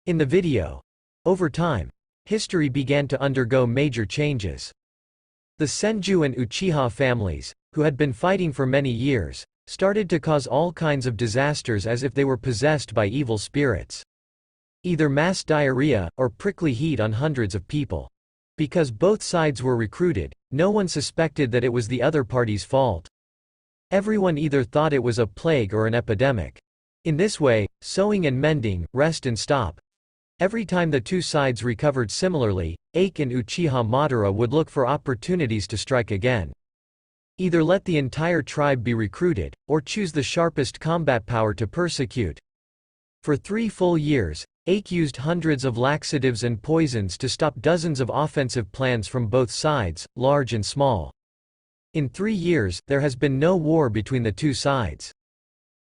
In the video, over time, history began to undergo major changes. The Senju and Uchiha families, who had been fighting for many years, started to cause all kinds of disasters as if they were possessed by evil spirits. Either mass diarrhea, or prickly heat on hundreds of people. Because both sides were recruited, no one suspected that it was the other party's fault. Everyone either thought it was a plague or an epidemic. In this way, sewing and mending, rest and stop. Every time the two sides recovered similarly, Ake and Uchiha Madara would look for opportunities to strike again. Either let the entire tribe be recruited, or choose the sharpest combat power to persecute. For 3 full years, Ake used hundreds of laxatives and poisons to stop dozens of offensive plans from both sides, large and small. In 3 years, there has been no war between the two sides.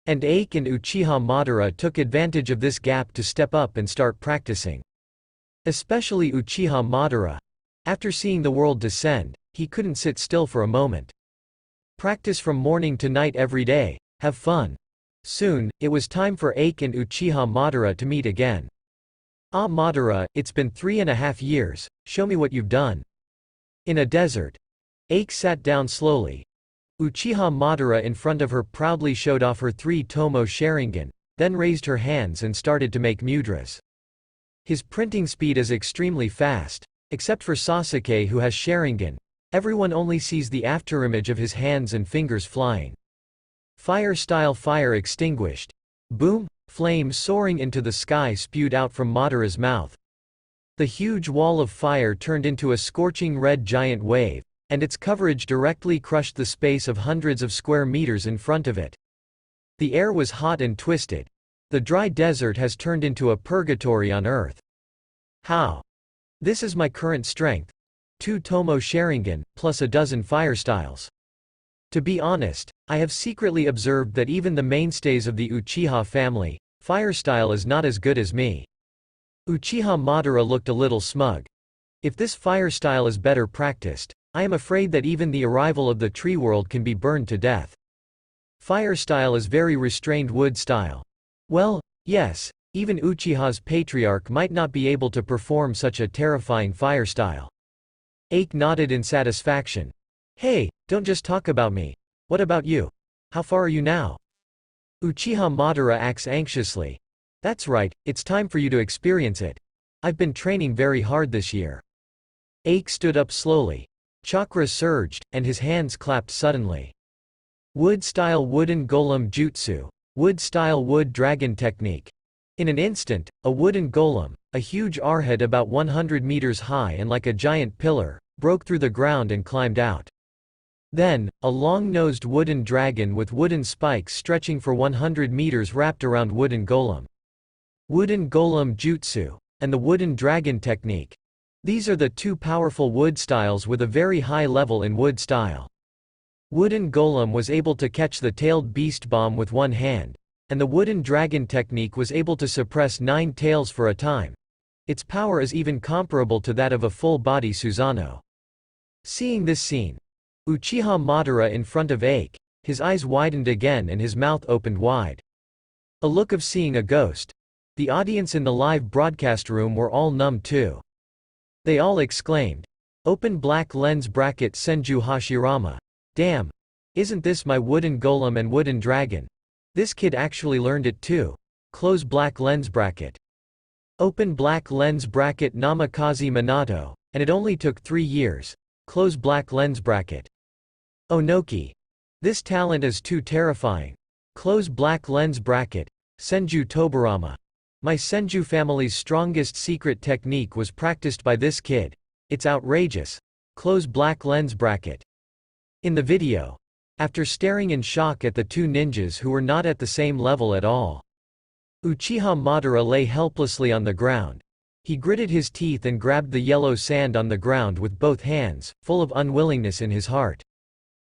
And Ake and Uchiha Madara took advantage of this gap to step up and start practicing. Especially Uchiha Madara. After seeing the world descend, he couldn't sit still for a moment. Practice from morning to night every day, have fun. Soon, it was time for Ake and Uchiha Madara to meet again. Ah Madara, it's been 3.5 years, show me what you've done. In a desert. Ake sat down slowly. Uchiha Madara in front of her proudly showed off her 3 Tomo Sharingan, then raised her hands and started to make mudras. His printing speed is extremely fast, except for Sasuke who has Sharingan. Everyone only sees the afterimage of his hands and fingers flying. Fire style fire extinguished. Boom, flames soaring into the sky spewed out from Madara's mouth. The huge wall of fire turned into a scorching red giant wave, and its coverage directly crushed the space of hundreds of square meters in front of it. The air was hot and twisted. The dry desert has turned into a purgatory on earth. How? This is my current strength. 2 Tomo Sharingan, plus a dozen fire styles. To be honest, I have secretly observed that even the mainstays of the Uchiha family, fire style is not as good as me. Uchiha Madara looked a little smug. If this fire style is better practiced, I am afraid that even the arrival of the tree world can be burned to death. Fire style is very restrained wood style. Well, yes, even Uchiha's patriarch might not be able to perform such a terrifying fire style. Ake nodded in satisfaction. Hey, don't just talk about me. What about you? How far are you now? Uchiha Madara acts anxiously. That's right, it's time for you to experience it. I've been training very hard this year. Ake stood up slowly. Chakra surged, and his hands clapped suddenly. Wood-style wooden golem jutsu. Wood-style wood dragon technique. In an instant, a wooden golem, a huge arrowhead about 100 meters high and like a giant pillar, broke through the ground and climbed out. Then, a long-nosed wooden dragon with wooden spikes stretching for 100 meters wrapped around wooden golem. Wooden golem jutsu, and the wooden dragon technique. These are the 2 powerful wood styles with a very high level in wood style. Wooden golem was able to catch the tailed beast bomb with one hand, and the wooden dragon technique was able to suppress 9 tails for a time. Its power is even comparable to that of a full-body Susanoo. Seeing this scene, Uchiha Madara in front of Ake, his eyes widened again and his mouth opened wide. A look of seeing a ghost. The audience in the live broadcast room were all numb too. They all exclaimed. Open black lens bracket Senju Hashirama. Damn. Isn't this my wooden golem and wooden dragon? This kid actually learned it too. Close black lens bracket. Open black lens bracket Namikaze Minato, and it only took 3 years. Close black lens bracket. Onoki. This talent is too terrifying. Close black lens bracket. Senju Tobarama. My Senju family's strongest secret technique was practiced by this kid. It's outrageous. Close black lens bracket. In the video, after staring in shock at the 2 ninjas who were not at the same level at all, Uchiha Madara lay helplessly on the ground. He gritted his teeth and grabbed the yellow sand on the ground with both hands, full of unwillingness in his heart.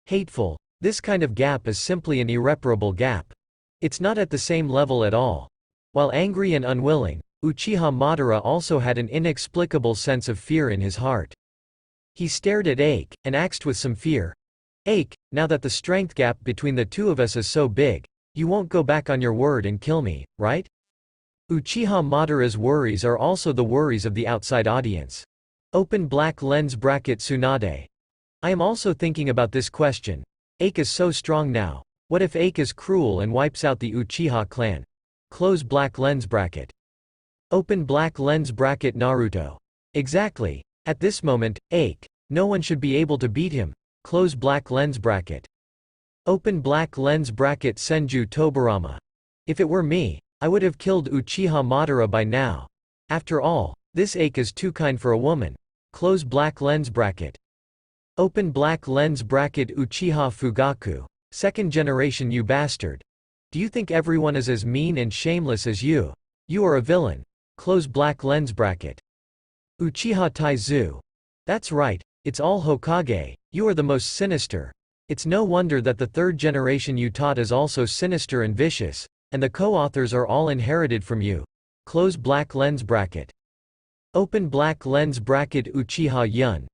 Hateful, this kind of gap is simply an irreparable gap. It's not at the same level at all. While angry and unwilling, Uchiha Madara also had an inexplicable sense of fear in his heart. He stared at Ake, and asked with some fear, Ake, now that the strength gap between the two of us is so big, you won't go back on your word and kill me, right? Uchiha Madara's worries are also the worries of the outside audience. Open black lens bracket Tsunade. I am also thinking about this question. Ike is so strong now. What if Ike is cruel and wipes out the Uchiha clan? Close black lens bracket. Open black lens bracket Naruto. Exactly. At this moment, Ike. No one should be able to beat him. Close black lens bracket. Open black lens bracket Senju Tobirama. If it were me, I would have killed Uchiha Madara by now. After all, this Ike is too kind for a woman. Close black lens bracket. Open black lens bracket Uchiha Fugaku. Second generation, you bastard. Do you think everyone is as mean and shameless as you? You are a villain. Close black lens bracket. Uchiha Taizu. That's right, it's all Hokage, you are the most sinister. It's no wonder that the third generation you taught is also sinister and vicious, and the co-authors are all inherited from you. Close black lens bracket. Open black lens bracket Uchiha Yun.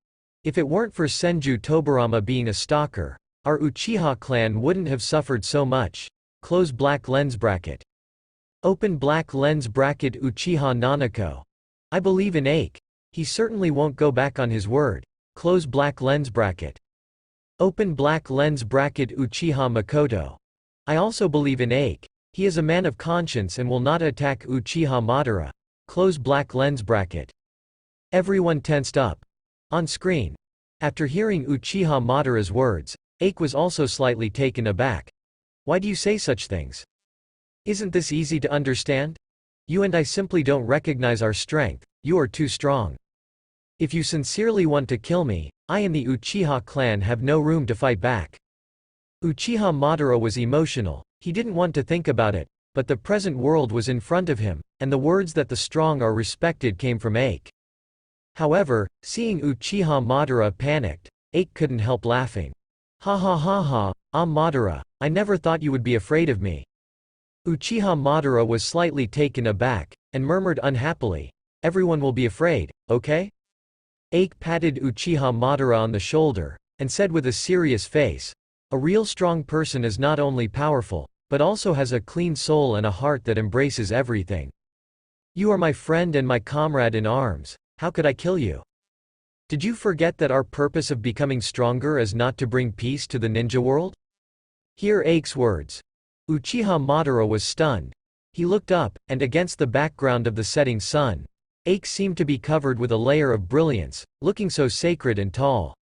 If it weren't for Senju Tobirama being a stalker, our Uchiha clan wouldn't have suffered so much. Close black lens bracket. Open black lens bracket Uchiha Nanako. I believe in Ike. He certainly won't go back on his word. Close black lens bracket. Open black lens bracket Uchiha Makoto. I also believe in Ike. He is a man of conscience and will not attack Uchiha Madara. Close black lens bracket. Everyone tensed up. On screen. After hearing Uchiha Madara's words, Ike was also slightly taken aback. Why do you say such things? Isn't this easy to understand? You and I simply don't recognize our strength, you are too strong. If you sincerely want to kill me, I and the Uchiha clan have no room to fight back. Uchiha Madara was emotional, he didn't want to think about it, but the present world was in front of him, and the words that the strong are respected came from Ike. However, seeing Uchiha Madara panicked, Ike couldn't help laughing. Ha ha ha ha, Madara, I never thought you would be afraid of me. Uchiha Madara was slightly taken aback, and murmured unhappily, everyone will be afraid, okay? Ike patted Uchiha Madara on the shoulder, and said with a serious face, a real strong person is not only powerful, but also has a clean soul and a heart that embraces everything. You are my friend and my comrade in arms, how could I kill you? Did you forget that our purpose of becoming stronger is not to bring peace to the ninja world? Hear Ike's words. Uchiha Madara was stunned. He looked up, and against the background of the setting sun, Ike seemed to be covered with a layer of brilliance, looking so sacred and tall.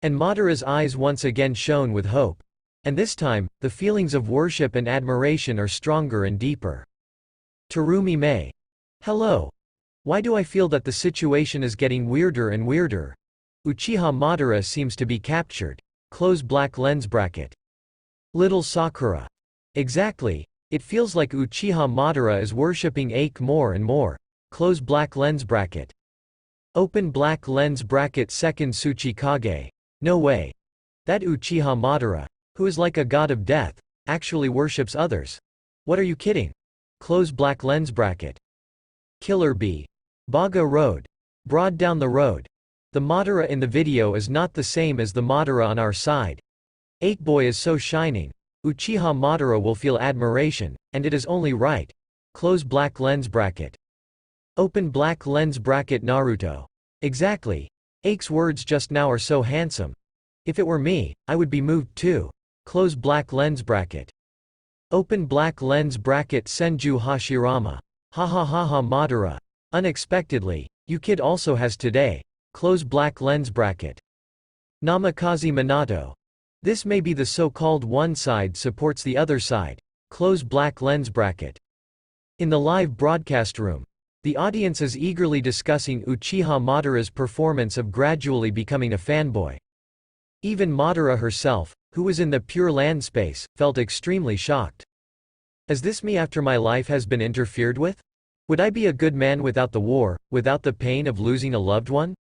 And Madara's eyes once again shone with hope. And this time, the feelings of worship and admiration are stronger and deeper. Terumi Mei. Hello. Why do I feel that the situation is getting weirder and weirder? Uchiha Madara seems to be captured. Close black lens bracket. Little Sakura. Exactly. It feels like Uchiha Madara is worshipping Ike more and more. Close black lens bracket. Open black lens bracket second Tsuchikage. No way. That Uchiha Madara, who is like a god of death, actually worships others. What are you kidding? Close black lens bracket. Killer Bee. Baga Road. Broad down the road. The Madara in the video is not the same as the Madara on our side. Ike boy is so shining. Uchiha Madara will feel admiration, and it is only right. Close black lens bracket. Open black lens bracket Naruto. Exactly. Ike's words just now are so handsome. If it were me, I would be moved too. Close black lens bracket. Open black lens bracket Senju Hashirama. Ha ha ha ha Madara. Unexpectedly, you kid also has today. Close black lens bracket. Namikaze Minato. This may be the so-called one side supports the other side. Close black lens bracket. In the live broadcast room, the audience is eagerly discussing Uchiha Madara's performance of gradually becoming a fanboy. Even Madara herself, who was in the Pure Land space, felt extremely shocked. Is this me after my life has been interfered with? Would I be a good man without the war, without the pain of losing a loved one?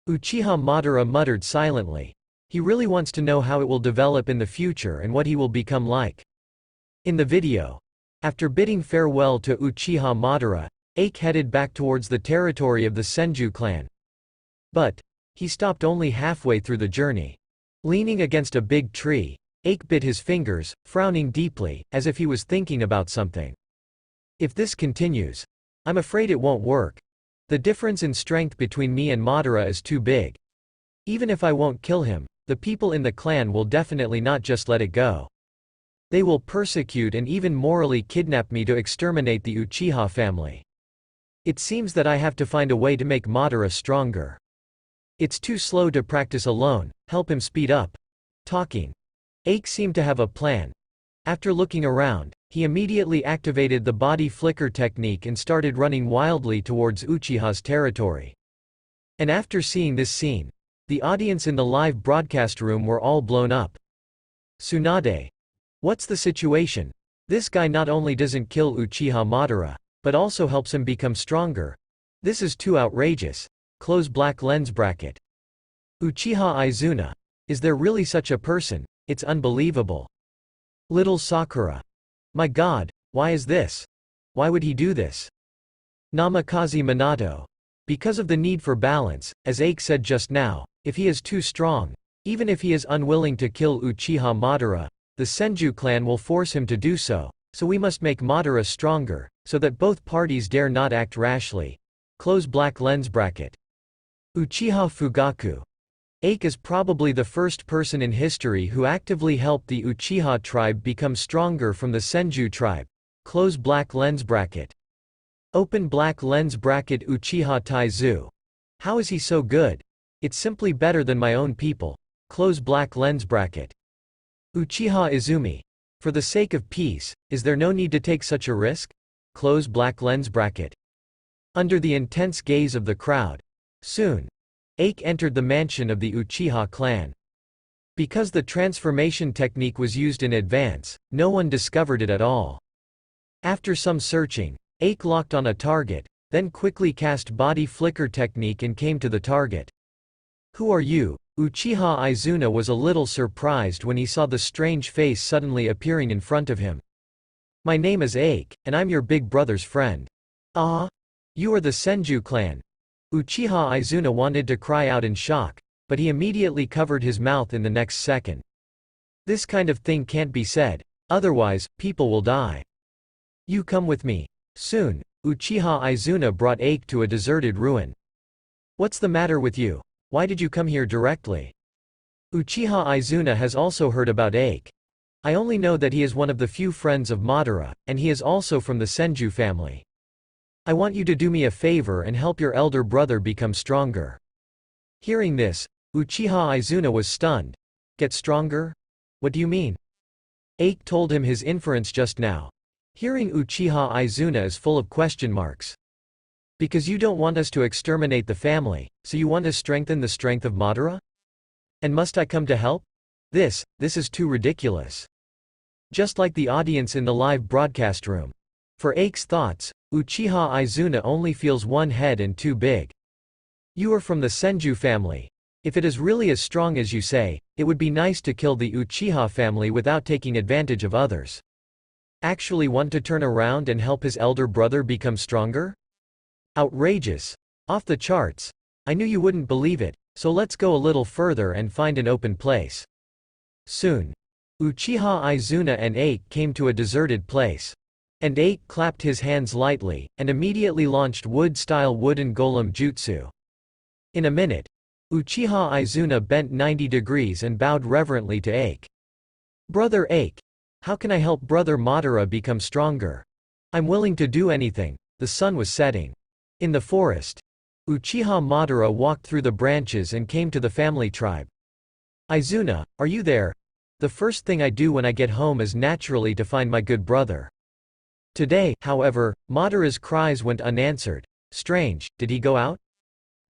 Uchiha Madara muttered silently. He really wants to know how it will develop in the future and what he will become like. In the video, after bidding farewell to Uchiha Madara, Ike headed back towards the territory of the Senju clan. But he stopped only halfway through the journey. Leaning against a big tree, Ike bit his fingers, frowning deeply, as if he was thinking about something. If this continues, I'm afraid it won't work. The difference in strength between me and Madara is too big. Even if I won't kill him, the people in the clan will definitely not just let it go. They will persecute and even morally kidnap me to exterminate the Uchiha family. It seems that I have to find a way to make Madara stronger. It's too slow to practice alone, help him speed up. Talking. Ache seemed to have a plan. After looking around, he immediately activated the body flicker technique and started running wildly towards Uchiha's territory. And after seeing this scene, the audience in the live broadcast room were all blown up. Tsunade. What's the situation? This guy not only doesn't kill Uchiha Madara, but also helps him become stronger. This is too outrageous. Close black lens bracket. Uchiha Izuna. Is there really such a person? It's unbelievable. Little Sakura. My god, why is this? Why would he do this? Namikaze Minato. Because of the need for balance, as Ache said just now, if he is too strong, even if he is unwilling to kill Uchiha Madara, the Senju clan will force him to do so, so we must make Madara stronger, so that both parties dare not act rashly. Close black lens bracket. Uchiha Fugaku. Ache is probably the first person in history who actively helped the Uchiha tribe become stronger from the Senju tribe. Close black lens bracket. Open black lens bracket. Uchiha Taizu. How is he so good? It's simply better than my own people. Close black lens bracket. Uchiha Izumi. For the sake of peace, is there no need to take such a risk? Close black lens bracket. Under the intense gaze of the crowd. Soon. Ache entered the mansion of the Uchiha clan. Because the transformation technique was used in advance, no one discovered it at all. After some searching, Ache locked on a target, then quickly cast body flicker technique and came to the target. Who are you? Uchiha Izuna was a little surprised when he saw the strange face suddenly appearing in front of him. My name is Ache, and I'm your big brother's friend. Ah? You are the Senju clan. Uchiha Izuna wanted to cry out in shock, but he immediately covered his mouth in the next second. This kind of thing can't be said, otherwise, people will die. You come with me. Soon, Uchiha Izuna brought Ache to a deserted ruin. What's the matter with you? Why did you come here directly? Uchiha Izuna has also heard about Ache. I only know that he is one of the few friends of Madara, and he is also from the Senju family. I want you to do me a favor and help your elder brother become stronger. Hearing this, Uchiha Izuna was stunned. Get stronger? What do you mean? Ache told him his inference just now. Hearing Uchiha Izuna is full of question marks. Because you don't want us to exterminate the family, so you want to strengthen the strength of Madara? And must I come to help? This is too ridiculous. Just like the audience in the live broadcast room. For Ache's thoughts, Uchiha Izuna only feels one head and too big. You are from the Senju family. If it is really as strong as you say, it would be nice to kill the Uchiha family without taking advantage of others. Actually want to turn around and help his elder brother become stronger? Outrageous. Off the charts. I knew you wouldn't believe it, so let's go a little further and find an open place. Soon. Uchiha Izuna and Ache came to a deserted place. And Ache clapped his hands lightly, and immediately launched wood-style wooden golem jutsu. In a minute, Uchiha Izuna bent 90 degrees and bowed reverently to Ache. Brother Ache. How can I help brother Madara become stronger? I'm willing to do anything. The sun was setting. In the forest. Uchiha Madara walked through the branches and came to the family tribe. Izuna, are you there? The first thing I do when I get home is naturally to find my good brother. Today, however, Madara's cries went unanswered. Strange, did he go out?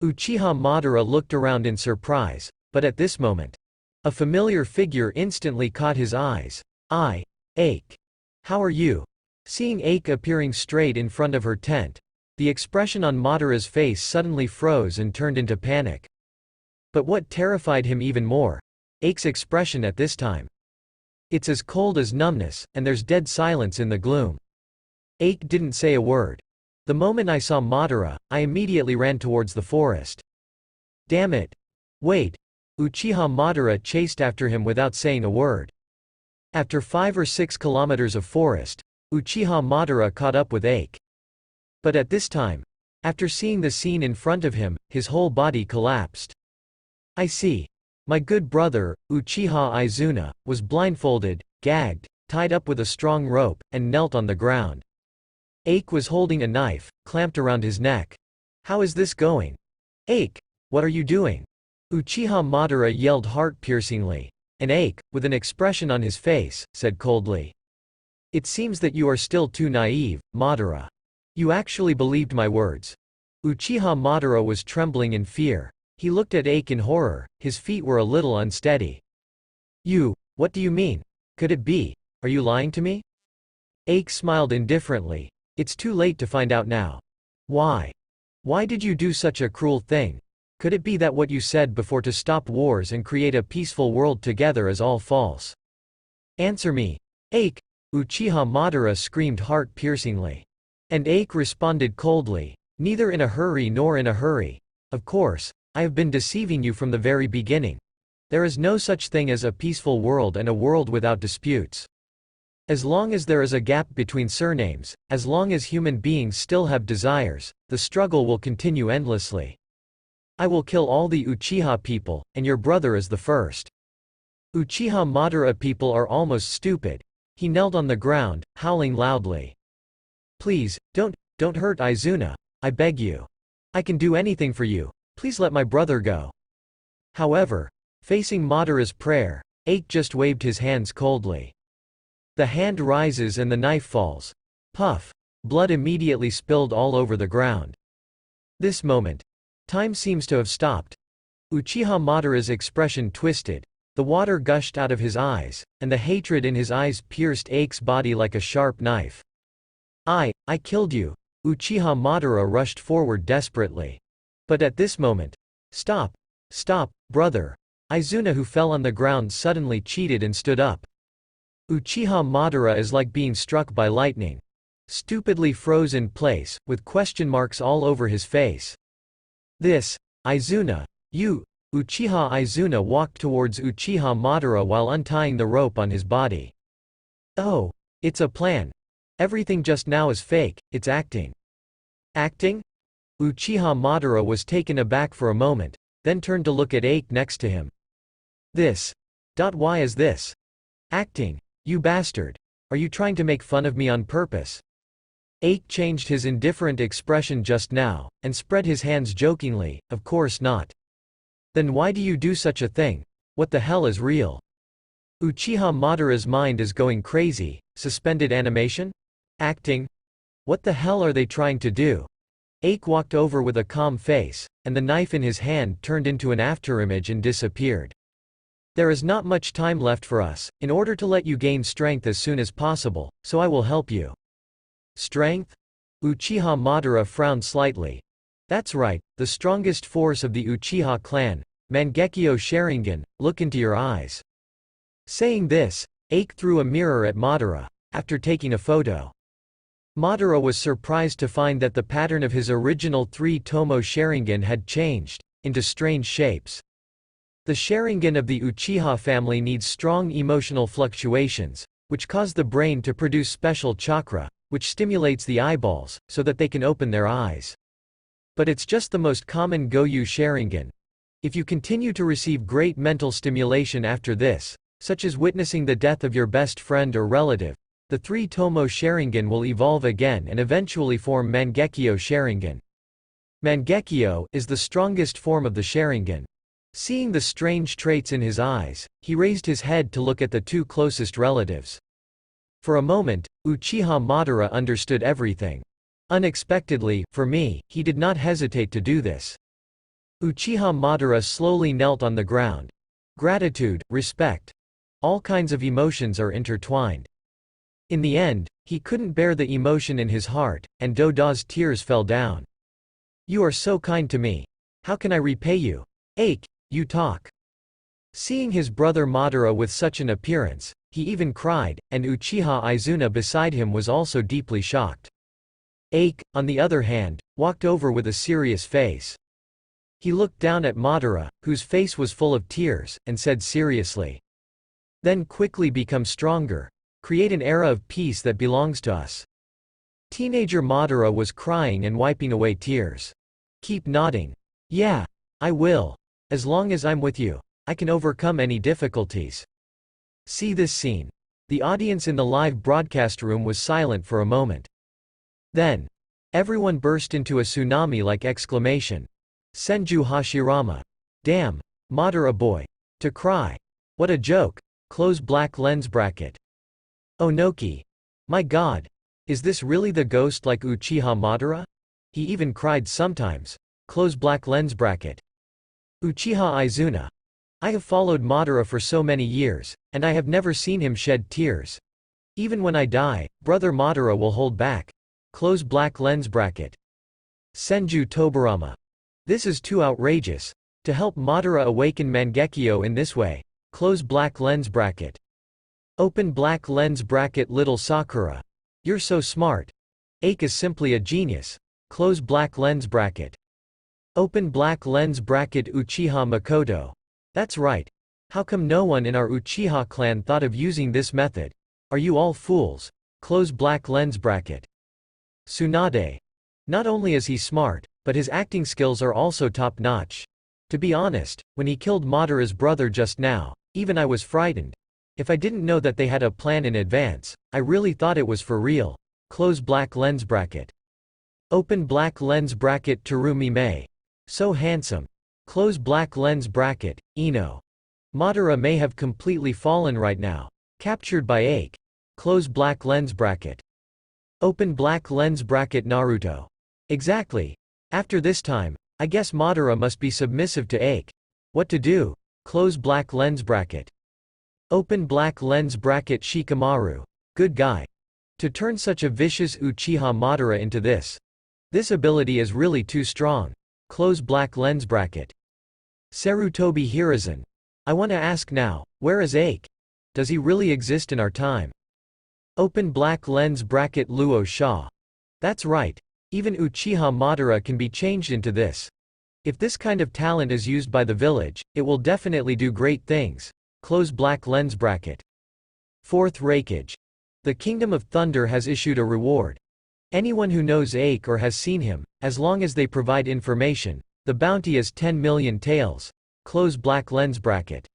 Uchiha Madara looked around in surprise, but at this moment, a familiar figure instantly caught his eyes. Ache. How are you? Seeing Ache appearing straight in front of her tent, the expression on Madara's face suddenly froze and turned into panic. But what terrified him even more? Ache's expression at this time. It's as cold as numbness, and there's dead silence in the gloom. Ache didn't say a word. The moment I saw Madara, I immediately ran towards the forest. Damn it. Wait. Uchiha Madara chased after him without saying a word. After 5 or 6 kilometers of forest, Uchiha Madara caught up with Ache. But at this time, after seeing the scene in front of him, his whole body collapsed. I see. My good brother, Uchiha Izuna, was blindfolded, gagged, tied up with a strong rope, and knelt on the ground. Ache was holding a knife, clamped around his neck. How is this going? Ache, what are you doing? Uchiha Madara yelled heart-piercingly. And Ache, with an expression on his face, said coldly. It seems that you are still too naive, Madara. You actually believed my words. Uchiha Madara was trembling in fear. He looked at Ache in horror, his feet were a little unsteady. What do you mean? Could it be? Are you lying to me? Ache smiled indifferently. It's too late to find out now. Why? Why did you do such a cruel thing? Could it be that what you said before to stop wars and create a peaceful world together is all false? Answer me. Ache! Uchiha Madara screamed heart-piercingly. And Ache responded coldly. Neither in a hurry nor in a hurry. Of course, I have been deceiving you from the very beginning. There is no such thing as a peaceful world and a world without disputes. As long as there is a gap between surnames, as long as human beings still have desires, the struggle will continue endlessly. I will kill all the Uchiha people, and your brother is the first. Uchiha Madara people are almost stupid. He knelt on the ground, howling loudly. Please, don't hurt Izuna, I beg you. I can do anything for you. Please let my brother go. However, facing Madara's prayer, Ache just waved his hands coldly. The hand rises and the knife falls. Puff. Blood immediately spilled all over the ground. This moment. Time seems to have stopped. Uchiha Madara's expression twisted. The water gushed out of his eyes, and the hatred in his eyes pierced Ache's body like a sharp knife. I killed you. Uchiha Madara rushed forward desperately. But at this moment. Stop, brother. Izuna, who fell on the ground, suddenly cheated and stood up. Uchiha Madara is like being struck by lightning. Stupidly froze in place, with question marks all over his face. This, Izuna, you. Uchiha Izuna walked towards Uchiha Madara while untying the rope on his body. Oh, it's a plan. Everything just now is fake, it's acting. Acting? Uchiha Madara was taken aback for a moment, then turned to look at Ache next to him. This. Why is this? Acting. You bastard. Are you trying to make fun of me on purpose? Ache changed his indifferent expression just now, and spread his hands jokingly, of course not. Then why do you do such a thing? What the hell is real? Uchiha Madara's mind is going crazy. Suspended animation? Acting? What the hell are they trying to do? Ache walked over with a calm face, and the knife in his hand turned into an afterimage and disappeared. There is not much time left for us, in order to let you gain strength as soon as possible, so I will help you. Strength? Uchiha Madara frowned slightly. That's right, the strongest force of the Uchiha clan, Mangekyo Sharingan, look into your eyes. Saying this, Ache threw a mirror at Madara, after taking a photo. Madara was surprised to find that the pattern of his original 3-tomo Sharingan had changed, into strange shapes. The Sharingan of the Uchiha family needs strong emotional fluctuations, which cause the brain to produce special chakra, which stimulates the eyeballs, so that they can open their eyes. But it's just the most common Goyu Sharingan. If you continue to receive great mental stimulation after this, such as witnessing the death of your best friend or relative, the 3-tomo Sharingan will evolve again and eventually form Mangekyo Sharingan. Mangekyo is the strongest form of the Sharingan. Seeing the strange traits in his eyes, he raised his head to look at the two closest relatives. For a moment, Uchiha Madara understood everything. Unexpectedly, for me, he did not hesitate to do this. Uchiha Madara slowly knelt on the ground. Gratitude, respect. All kinds of emotions are intertwined. In the end, he couldn't bear the emotion in his heart, and Doda's tears fell down. You are so kind to me. How can I repay you? Ache, you talk. Seeing his brother Madara with such an appearance, he even cried, and Uchiha Izuna beside him was also deeply shocked. Ache, on the other hand, walked over with a serious face. He looked down at Madara, whose face was full of tears, and said seriously. Then quickly become stronger. Create an era of peace that belongs to us. Teenager Madara was crying and wiping away tears. Keep nodding. Yeah, I will. As long as I'm with you, I can overcome any difficulties. See this scene. The audience in the live broadcast room was silent for a moment. Then, everyone burst into a tsunami-like exclamation. Senju Hashirama. Damn, Madara boy. To cry. What a joke. Close black lens bracket. Onoki. My god. Is this really the ghost like Uchiha Madara? He even cried sometimes. Close black lens bracket. Uchiha Izuna. I have followed Madara for so many years, and I have never seen him shed tears. Even when I die, brother Madara will hold back. Close black lens bracket. Senju Tobarama. This is too outrageous. To help Madara awaken Mangekyo in this way. Close black lens bracket. Open black lens bracket. Little Sakura. You're so smart. Aike is simply a genius. Close black lens bracket. Open black lens bracket. Uchiha Makoto. That's right. How come no one in our Uchiha clan thought of using this method? Are you all fools? Close black lens bracket. Tsunade. Not only is he smart, but his acting skills are also top-notch. To be honest, when he killed Madara's brother just now, even I was frightened. If I didn't know that they had a plan in advance, I really thought it was for real. Close black lens bracket. Open black lens bracket. Terumi Mei. So handsome. Close black lens bracket. Ino. Madara may have completely fallen right now. Captured by Aike. Close black lens bracket. Open black lens bracket. Naruto. Exactly. After this time, I guess Madara must be submissive to Aike. What to do? Close black lens bracket. Open black lens bracket. Shikamaru. Good guy. To turn such a vicious Uchiha Madara into this. This ability is really too strong. Close black lens bracket. Sarutobi Hiruzen. I want to ask now, where is Aike? Does he really exist in our time? Open black lens bracket. Luo Sha. That's right. Even Uchiha Madara can be changed into this. If this kind of talent is used by the village, it will definitely do great things. Close black lens bracket. Fourth Raikage. The Kingdom of Thunder has issued a reward. Anyone who knows Aike or has seen him, as long as they provide information, the bounty is 10 million taels. Close black lens bracket.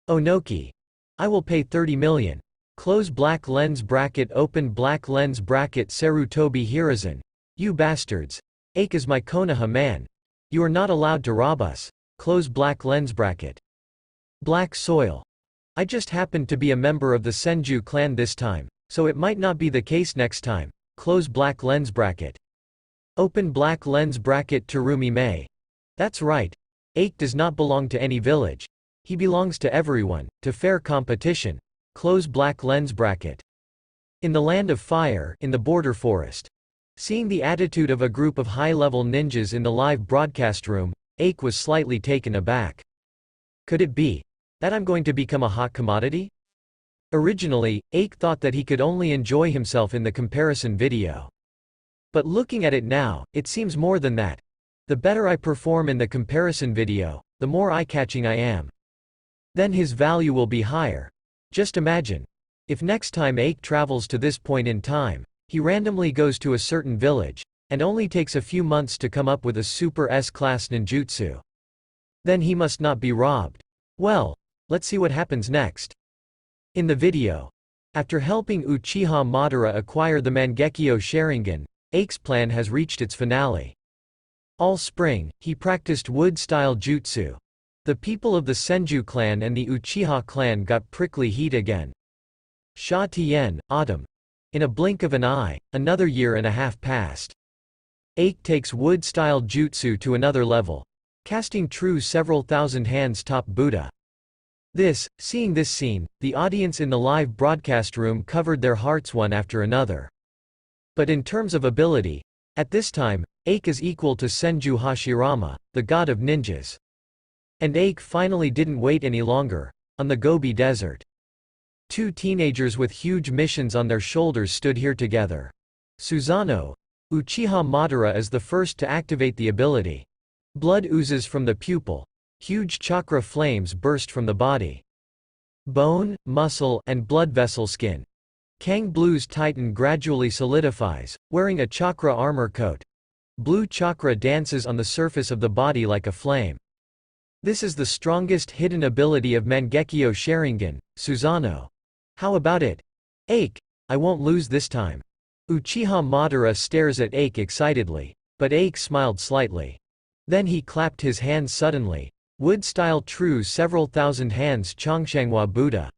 Onoki. I will pay 30 million. Close black lens bracket. Open black lens bracket. Sarutobi Hiruzen. You bastards. Aike is my Konoha man. You are not allowed to rob us. Close black lens bracket. Black Soil. I just happened to be a member of the Senju clan this time, so it might not be the case next time. Close black lens bracket. Open black lens bracket. Terumi Mei. That's right. Aike does not belong to any village. He belongs to everyone, to fair competition. Close black lens bracket. In the Land of Fire, in the border forest. Seeing the attitude of a group of high-level ninjas in the live broadcast room, Aike was slightly taken aback. Could it be that I'm going to become a hot commodity? Originally, Aike thought that he could only enjoy himself in the comparison video. But looking at it now, it seems more than that. The better I perform in the comparison video, the more eye-catching I am. Then his value will be higher. Just imagine. If next time Aike travels to this point in time, he randomly goes to a certain village, and only takes a few months to come up with a super S-class ninjutsu. Then he must not be robbed. Well, let's see what happens next. In the video, after helping Uchiha Madara acquire the Mangekyo Sharingan, Aike's plan has reached its finale. All spring, he practiced wood-style jutsu. The people of the Senju clan and the Uchiha clan got prickly heat again. Sha Tien, autumn. In a blink of an eye, another year and a half passed. Aike takes wood-style jutsu to another level, casting true several thousand hands top Buddha. Seeing this scene, the audience in the live broadcast room covered their hearts one after another. But in terms of ability, at this time, Aike is equal to Senju Hashirama, the god of ninjas. And Aike finally didn't wait any longer. On the Gobi Desert, two teenagers with huge missions on their shoulders stood here together. Susanoo. Uchiha Madara is the first to activate the ability. Blood oozes from the pupil. Huge chakra flames burst from the body. Bone, muscle, and blood vessel skin. Kang Blue's Titan gradually solidifies, wearing a chakra armor coat. Blue chakra dances on the surface of the body like a flame. This is the strongest hidden ability of Mangekyo Sharingan, Susanoo. How about it? Ache. I won't lose this time. Uchiha Madara stares at Ache excitedly. But Ache smiled slightly. Then he clapped his hands suddenly. Wood-style true several thousand hands Chongshangwa Buddha.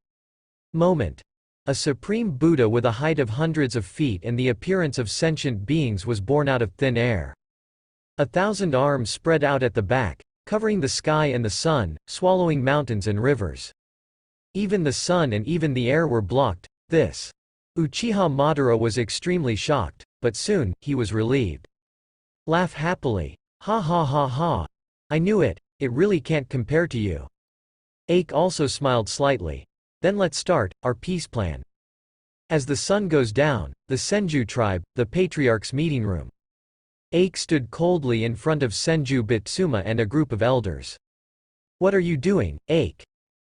Moment. A supreme Buddha with a height of hundreds of feet and the appearance of sentient beings was born out of thin air. 1,000 arms spread out at the back, covering the sky and the sun, swallowing mountains and rivers. Even the sun and even the air were blocked. This. Uchiha Madara was extremely shocked, but soon, he was relieved. Laugh happily. Ha ha ha ha. I knew it, it really can't compare to you. Ache also smiled slightly. Then let's start our peace plan. As the sun goes down, the Senju tribe, the patriarch's meeting room. Ache stood coldly in front of Senju Bitsuma and a group of elders. What are you doing, Ache?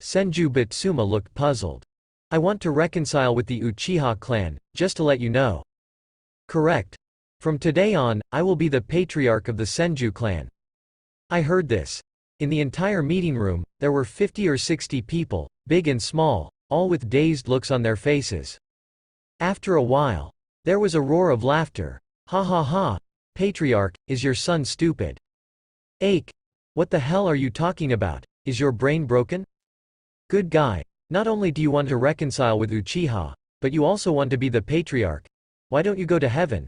Senju Bitsuma looked puzzled. I want to reconcile with the Uchiha clan, just to let you know. Correct. From today on, I will be the patriarch of the Senju clan. I heard this. In the entire meeting room, there were 50 or 60 people, big and small, all with dazed looks on their faces. After a while, there was a roar of laughter. Ha ha ha. Patriarch, is your son stupid? Ache. What the hell are you talking about? Is your brain broken? Good guy. Not only do you want to reconcile with Uchiha, but you also want to be the patriarch. Why don't you go to heaven?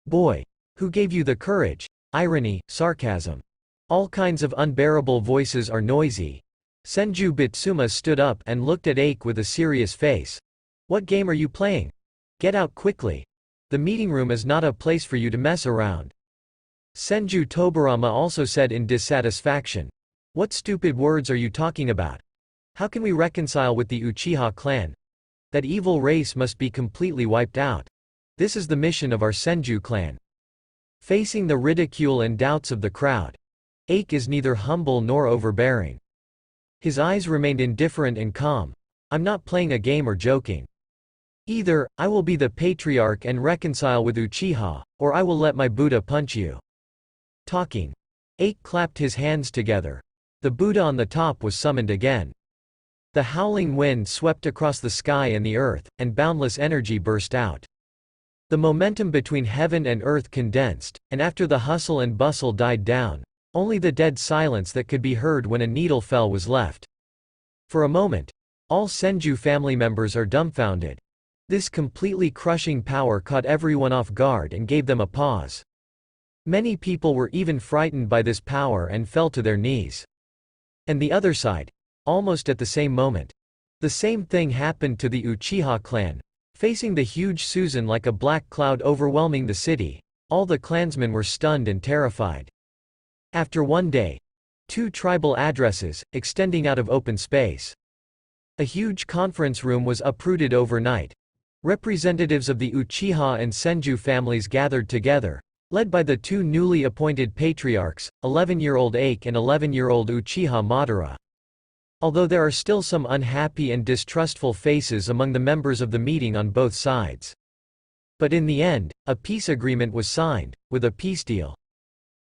Boy. Who gave you the courage? Irony, sarcasm. All kinds of unbearable voices are noisy. Senju Bitsuma stood up and looked at Ache with a serious face. What game are you playing? Get out quickly. The meeting room is not a place for you to mess around. Senju Tobarama also said in dissatisfaction. What stupid words are you talking about? How can we reconcile with the Uchiha clan? That evil race must be completely wiped out. This is the mission of our Senju clan. Facing the ridicule and doubts of the crowd, Ache is neither humble nor overbearing. His eyes remained indifferent and calm. I'm not playing a game or joking. Either, I will be the patriarch and reconcile with Uchiha, or I will let my Buddha punch you. Talking. Ache clapped his hands together. The Buddha on the top was summoned again. The howling wind swept across the sky and the earth, and boundless energy burst out. The momentum between heaven and earth condensed, and after the hustle and bustle died down, only the dead silence that could be heard when a needle fell was left. For a moment, all Senju family members are dumbfounded. This completely crushing power caught everyone off guard and gave them a pause. Many people were even frightened by this power and fell to their knees. And the other side. Almost at the same moment. The same thing happened to the Uchiha clan. Facing the huge Susan like a black cloud overwhelming the city, all the clansmen were stunned and terrified. After one day, 2 tribal addresses, extending out of open space. A huge conference room was uprooted overnight. Representatives of the Uchiha and Senju families gathered together, led by the 2 newly appointed patriarchs, 11-year-old Ache and 11-year-old Uchiha Madara. Although there are still some unhappy and distrustful faces among the members of the meeting on both sides. But in the end, a peace agreement was signed, with a peace deal.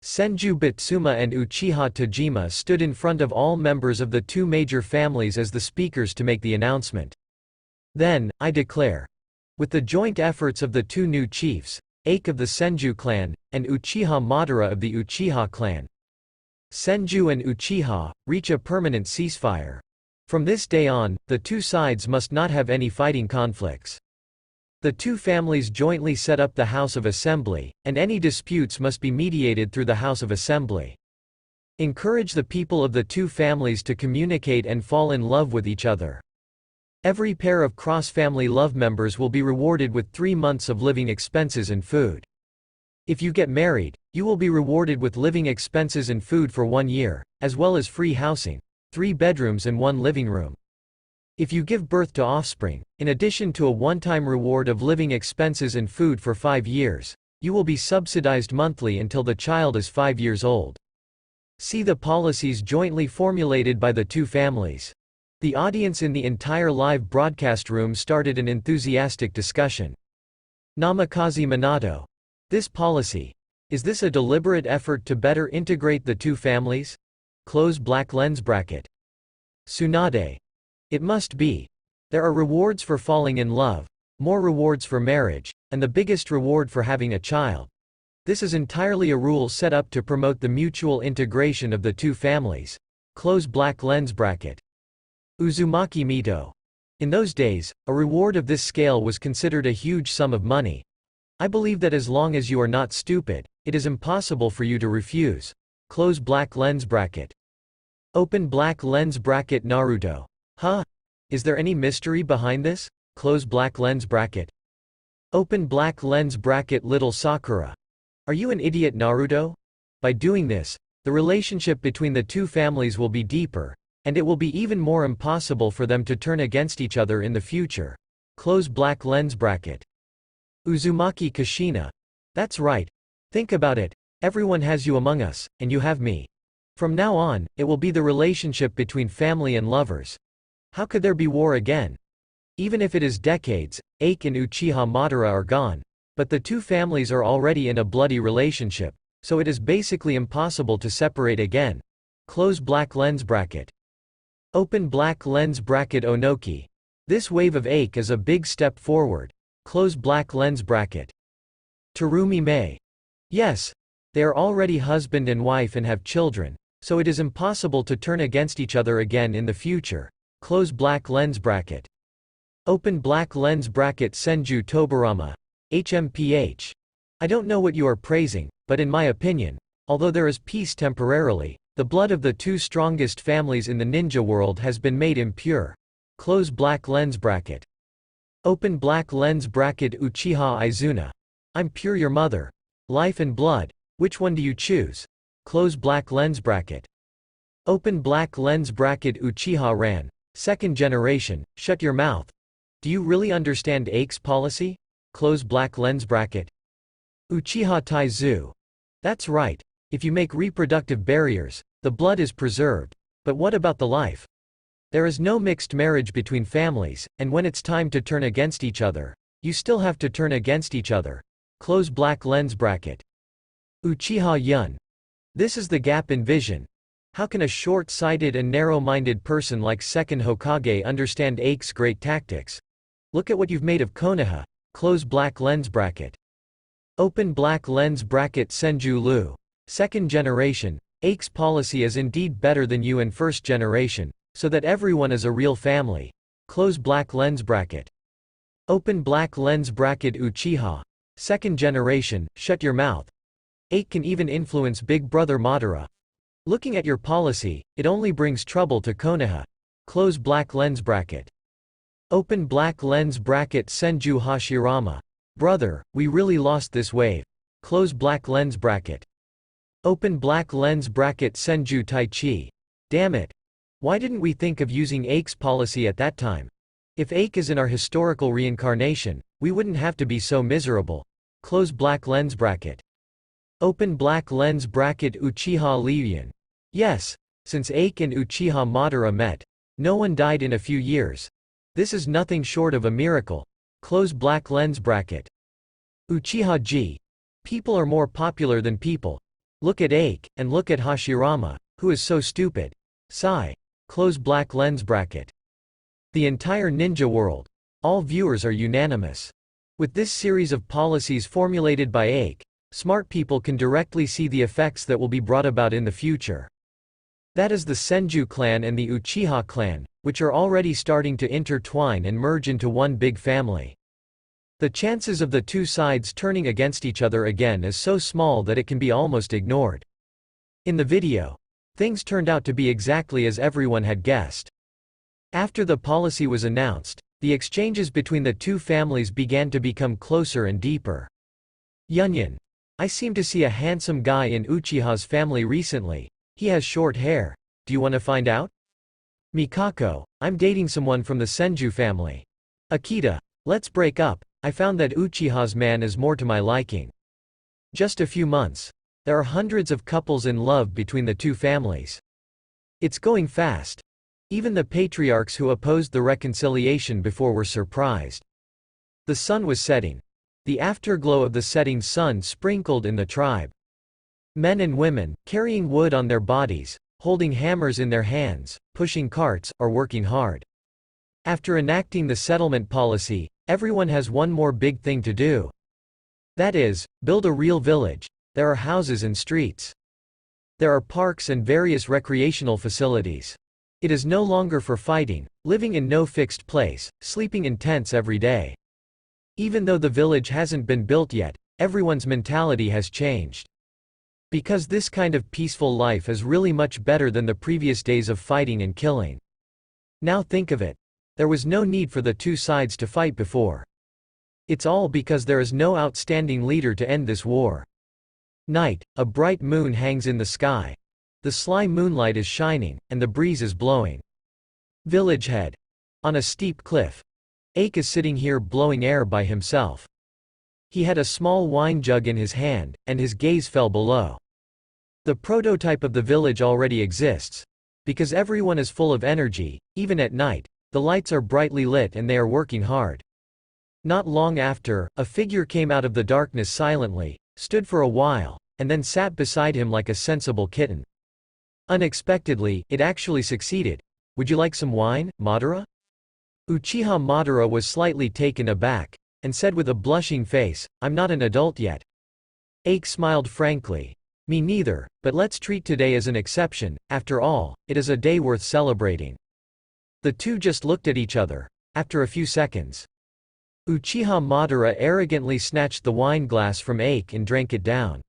Senju Bitsuma and Uchiha Tajima stood in front of all members of the 2 major families as the speakers to make the announcement. Then, I declare. With the joint efforts of the 2 new chiefs, Ache of the Senju clan, and Uchiha Madara of the Uchiha clan, Senju and Uchiha, reach a permanent ceasefire. From this day on, the 2 sides must not have any fighting conflicts. The 2 families jointly set up the House of Assembly, and any disputes must be mediated through the House of Assembly. Encourage the people of the 2 families to communicate and fall in love with each other. Every pair of cross-family love members will be rewarded with 3 months of living expenses and food. If you get married, you will be rewarded with living expenses and food for 1 year, as well as free housing, 3 bedrooms and 1 living room. If you give birth to offspring, in addition to a one-time reward of living expenses and food for 5 years, you will be subsidized monthly until the child is 5 years old. See the policies jointly formulated by the 2 families. The audience in the entire live broadcast room started an enthusiastic discussion. Namikaze Minato. This policy. Is this a deliberate effort to better integrate the two families? Close black lens bracket. Tsunade. It must be. There are rewards for falling in love, more rewards for marriage, and the biggest reward for having a child. This is entirely a rule set up to promote the mutual integration of the two families. Close black lens bracket. Uzumaki Mito. In those days, a reward of this scale was considered a huge sum of money. I believe that as long as you are not stupid, it is impossible for you to refuse. Close black lens bracket. Open black lens bracket Naruto. Huh? Is there any mystery behind this? Close black lens bracket. Open black lens bracket Little Sakura. Are you an idiot, Naruto? By doing this, the relationship between the two families will be deeper, and it will be even more impossible for them to turn against each other in the future. Close black lens bracket. Uzumaki Kushina. That's right. Think about it. Everyone has you among us, and you have me. From now on, it will be the relationship between family and lovers. How could there be war again? Even if it is decades, Ike and Uchiha Madara are gone. But the two families are already in a bloody relationship, so it is basically impossible to separate again. Close black lens bracket. Open black lens bracket Onoki. This wave of Ike is a big step forward. Close black lens bracket. Terumi Mei. Yes. They are already husband and wife and have children, so it is impossible to turn against each other again in the future. Close black lens bracket. Open black lens bracket Senju Tobarama. HMPH. I don't know what you are praising, but in my opinion, although there is peace temporarily, the blood of the two strongest families in the ninja world has been made impure. Close black lens bracket. Open black lens bracket Uchiha Izuna. I'm pure your mother. Life and blood. Which one do you choose? Close black lens bracket. Open black lens bracket Uchiha Ran. Second generation. Shut your mouth. Do you really understand Ike's policy? Close black lens bracket. Uchiha Taizu. That's right. If you make reproductive barriers, the blood is preserved. But what about the life? There is no mixed marriage between families, and when it's time to turn against each other, you still have to turn against each other. Close black lens bracket. Uchiha Yun. This is the gap in vision. How can a short-sighted and narrow-minded person like Second Hokage understand Ike's great tactics? Look at what you've made of Konoha. Close black lens bracket. Open black lens bracket Senju Lu. Second generation. Ike's policy is indeed better than you and first generation, so that everyone is a real family. Close black lens bracket. Open black lens bracket Uchiha. Second generation. Shut your mouth. Ike can even influence Big Brother Madara. Looking at your policy, it only brings trouble to Konoha. Close black lens bracket. Open black lens bracket Senju Hashirama. Brother, we really lost this wave. Close black lens bracket. Open black lens bracket Senju Taichi. Damn it. Why didn't we think of using Ike's policy at that time? If Ike is in our historical reincarnation, we wouldn't have to be so miserable. Close black lens bracket. Open black lens bracket Uchiha Liuyan. Yes, since Ike and Uchiha Madara met, no one died in a few years. This is nothing short of a miracle. Close black lens bracket. Uchiha G. People are more popular than people. Look at Ike, and look at Hashirama, who is so stupid. Sigh. Close black lens bracket. The entire ninja world. All viewers are unanimous. With this series of policies formulated by Ike, smart people can directly see the effects that will be brought about in the future. That is the Senju clan and the Uchiha clan, which are already starting to intertwine and merge into one big family. The chances of the two sides turning against each other again is so small that it can be almost ignored. In the video, things turned out to be exactly as everyone had guessed. After the policy was announced, the exchanges between the two families began to become closer and deeper. Yunyan. I seem to see a handsome guy in Uchiha's family recently. He has short hair. Do you want to find out? Mikako. I'm dating someone from the Senju family. Akita. Let's break up. I found that Uchiha's man is more to my liking. Just a few months. There are hundreds of couples in love between the two families. It's going fast. Even the patriarchs who opposed the reconciliation before were surprised. The sun was setting. The afterglow of the setting sun sprinkled in the tribe. Men and women, carrying wood on their bodies, holding hammers in their hands, pushing carts, or working hard. After enacting the settlement policy, everyone has one more big thing to do. That is, build a real village. There are houses and streets. There are parks and various recreational facilities. It is no longer for fighting, living in no fixed place, sleeping in tents every day. Even though the village hasn't been built yet, everyone's mentality has changed. Because this kind of peaceful life is really much better than the previous days of fighting and killing. Now think of it. There was no need for the two sides to fight before. It's all because there is no outstanding leader to end this war. Night, a bright moon hangs in the sky. The sly moonlight is shining, and the breeze is blowing. Village head. On a steep cliff. Ake is sitting here blowing air by himself. He had a small wine jug in his hand, and his gaze fell below. The prototype of the village already exists. Because everyone is full of energy, even at night, the lights are brightly lit and they are working hard. Not long after, a figure came out of the darkness silently, stood for a while, and then sat beside him like a sensible kitten. Unexpectedly, it actually succeeded. Would you like some wine, Madara? Uchiha Madara was slightly taken aback, and said with a blushing face, I'm not an adult yet. Ake smiled frankly. Me neither, but let's treat today as an exception, after all, it is a day worth celebrating. The two just looked at each other. After a few seconds, Uchiha Madara arrogantly snatched the wine glass from Ake and drank it down.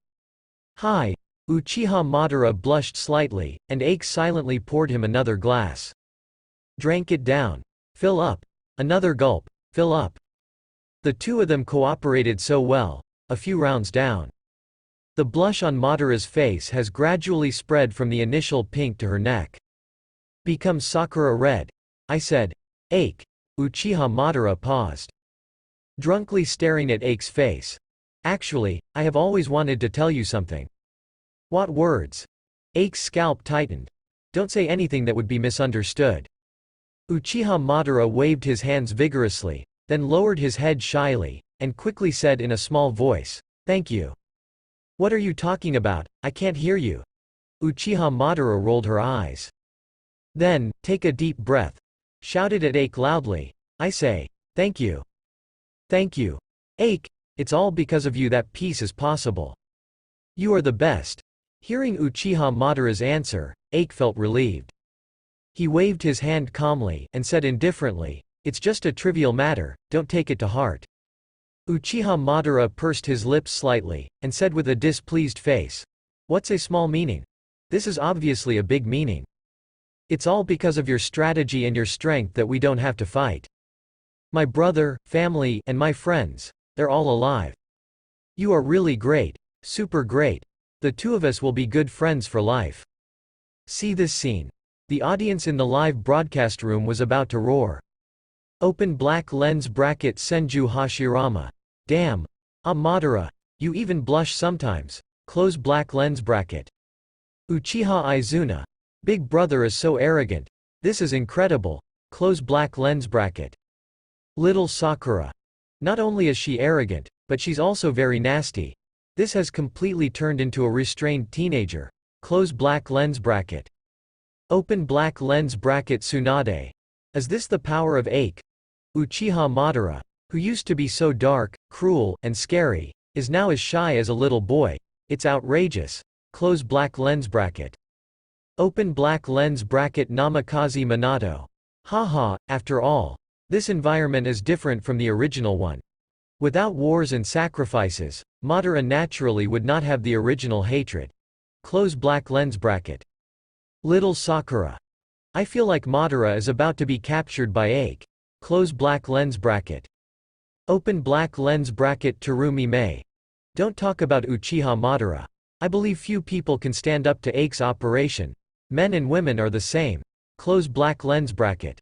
Hi! Uchiha Madara blushed slightly, and Ake silently poured him another glass. Drank it down. Fill up. Another gulp. Fill up. The two of them cooperated so well. A few rounds down. The blush on Madara's face has gradually spread from the initial pink to her neck. Become Sakura red. I said. Ake. Uchiha Madara paused. Drunkly staring at Ake's face. Actually, I have always wanted to tell you something. What words? Ake's scalp tightened. Don't say anything that would be misunderstood. Uchiha Madara waved his hands vigorously, then lowered his head shyly, and quickly said in a small voice, Thank you. What are you talking about? I can't hear you. Uchiha Madara rolled her eyes. Then, take a deep breath. Shouted at Ake loudly. I say, thank you. Thank you. Ake, it's all because of you that peace is possible. You are the best. Hearing Uchiha Madara's answer, Ake felt relieved. He waved his hand calmly, and said indifferently, It's just a trivial matter, don't take it to heart. Uchiha Madara pursed his lips slightly, and said with a displeased face, What's a small meaning? This is obviously a big meaning. It's all because of your strategy and your strength that we don't have to fight. My brother, family, and my friends, they're all alive. You are really great, super great. The two of us will be good friends for life. See this scene. The audience in the live broadcast room was about to roar. Open black lens bracket Senju Hashirama. Damn. Ah Madara. You even blush sometimes. Close black lens bracket. Uchiha Izuna. Big brother is so arrogant. This is incredible. Close black lens bracket. Little Sakura. Not only is she arrogant, but she's also very nasty. This has completely turned into a restrained teenager. Close black lens bracket. Open black lens bracket Tsunade. Is this the power of Ake? Uchiha Madara, who used to be so dark, cruel, and scary, is now as shy as a little boy. It's outrageous. Close black lens bracket. Open black lens bracket Namikaze Minato. Haha, after all, this environment is different from the original one. Without wars and sacrifices, Madara naturally would not have the original hatred. Close black lens bracket. Little Sakura. I feel like Madara is about to be captured by Ake. Close black lens bracket. Open black lens bracket Terumi Mei. Don't talk about Uchiha Madara. I believe few people can stand up to Ake's operation. Men and women are the same. Close black lens bracket.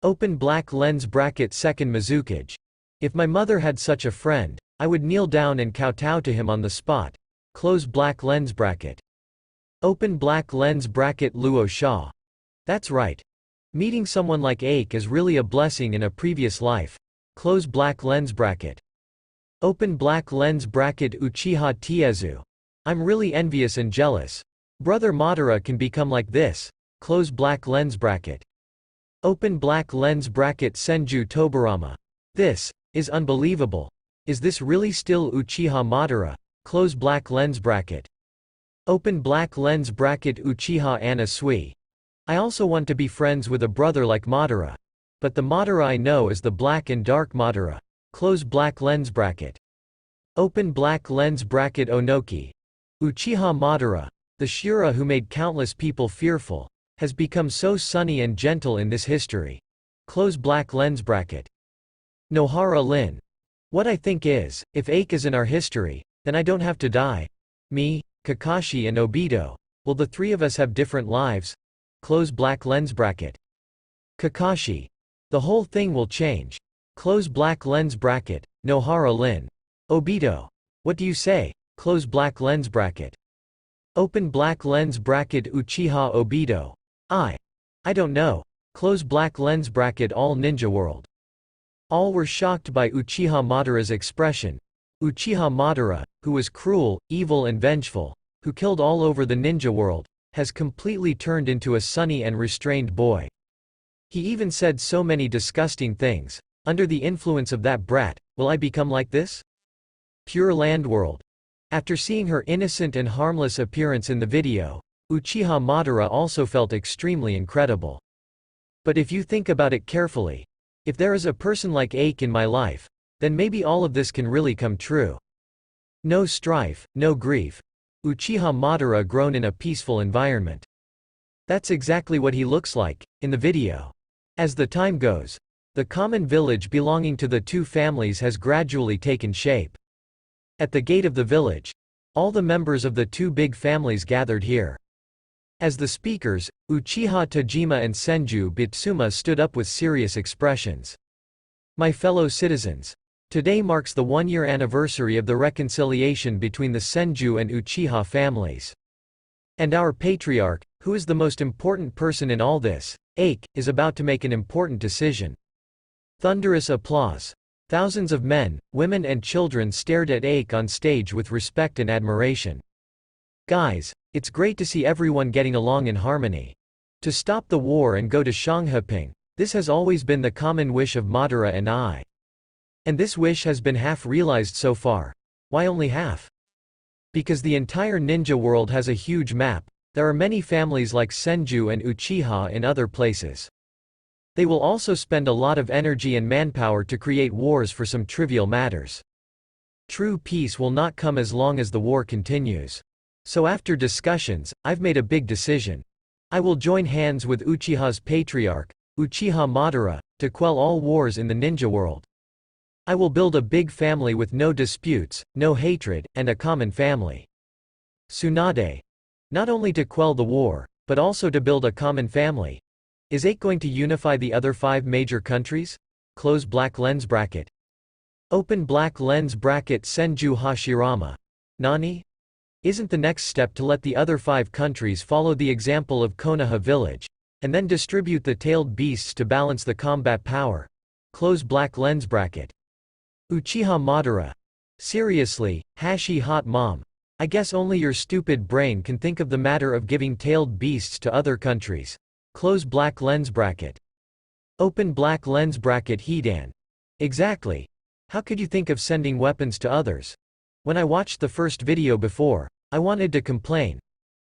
Open black lens bracket second Mizukage. If my mother had such a friend, I would kneel down and kowtow to him on the spot. Close black lens bracket. Open black lens bracket Luo Sha. That's right. Meeting someone like Ake is really a blessing in a previous life. Close black lens bracket. Open black lens bracket Uchiha Tiezu. I'm really envious and jealous. Brother Madara can become like this. Close black lens bracket. Open black lens bracket Senju Tobarama. This is unbelievable. Is this really still Uchiha Madara? Close black lens bracket. Open black lens bracket Uchiha Anasui. I also want to be friends with a brother like Madara. But the Madara I know is the black and dark Madara. Close black lens bracket. Open black lens bracket Onoki. Uchiha Madara, the Shura who made countless people fearful, has become so sunny and gentle in this history. Close black lens bracket. Nohara Lin. What I think is, if Ake is in our history, then I don't have to die. Me, Kakashi and Obito, will the three of us have different lives? Close black lens bracket. Kakashi. The whole thing will change. Close black lens bracket, Nohara Lin. Obito. What do you say? Close black lens bracket. Open black lens bracket Uchiha Obito. I don't know. Close black lens bracket all ninja world. All were shocked by Uchiha Madara's expression. Uchiha Madara, who was cruel, evil and vengeful, who killed all over the ninja world, has completely turned into a sunny and restrained boy. He even said so many disgusting things. Under the influence of that brat, will I become like this? Pure Land World. After seeing her innocent and harmless appearance in the video, Uchiha Madara also felt extremely incredible. But if you think about it carefully, if there is a person like Ake in my life, then maybe all of this can really come true. No strife, no grief. Uchiha Madara grown in a peaceful environment. That's exactly what he looks like, in the video. As the time goes, the common village belonging to the two families has gradually taken shape. At the gate of the village, all the members of the two big families gathered here. As the speakers, Uchiha Tajima and Senju Bitsuma stood up with serious expressions. My fellow citizens, today marks the one-year anniversary of the reconciliation between the Senju and Uchiha families. And our patriarch, who is the most important person in all this, Ake, is about to make an important decision. Thunderous applause. Thousands of men, women and children stared at Ake on stage with respect and admiration. Guys, it's great to see everyone getting along in harmony. To stop the war and go to Shangheping, this has always been the common wish of Madara and I. And this wish has been half realized so far. Why only half? Because the entire ninja world has a huge map, there are many families like Senju and Uchiha in other places. They will also spend a lot of energy and manpower to create wars for some trivial matters. True peace will not come as long as the war continues. So after discussions, I've made a big decision. I will join hands with Uchiha's patriarch, Uchiha Madara, to quell all wars in the ninja world. I will build a big family with no disputes, no hatred, and a common family. Tsunade. Not only to quell the war, but also to build a common family. Is Ake going to unify the other 5 major countries? Close black lens bracket. Open black lens bracket Senju Hashirama. Nani? Isn't the next step to let the other 5 countries follow the example of Konoha village, and then distribute the tailed beasts to balance the combat power? Close black lens bracket. Uchiha Madara. Seriously, Hashi hot mom. I guess only your stupid brain can think of the matter of giving tailed beasts to other countries. Close black lens bracket. Open black lens bracket Hidan. Exactly. How could you think of sending weapons to others? When I watched the first video before, I wanted to complain.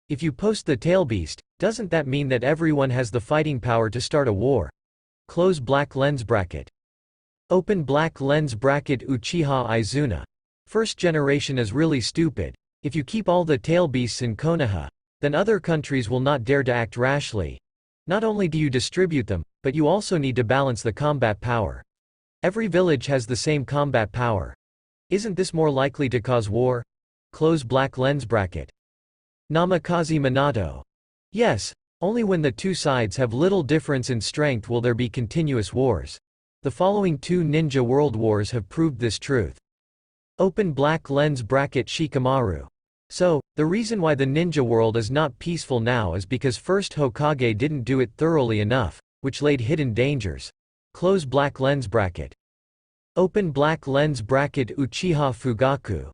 If you post the tail beast, doesn't that mean that everyone has the fighting power to start a war? Close black lens bracket. Open black lens bracket Uchiha Izuna. First generation is really stupid. If you keep all the tail beasts in Konoha, then other countries will not dare to act rashly. Not only do you distribute them, but you also need to balance the combat power. Every village has the same combat power. Isn't this more likely to cause war? Close black lens bracket. Namikaze Minato. Yes, only when the two sides have little difference in strength will there be continuous wars. The following 2 ninja world wars have proved this truth. Open black lens bracket Shikamaru. So, the reason why the ninja world is not peaceful now is because first Hokage didn't do it thoroughly enough, which laid hidden dangers. Close black lens bracket. Open black lens bracket Uchiha Fugaku.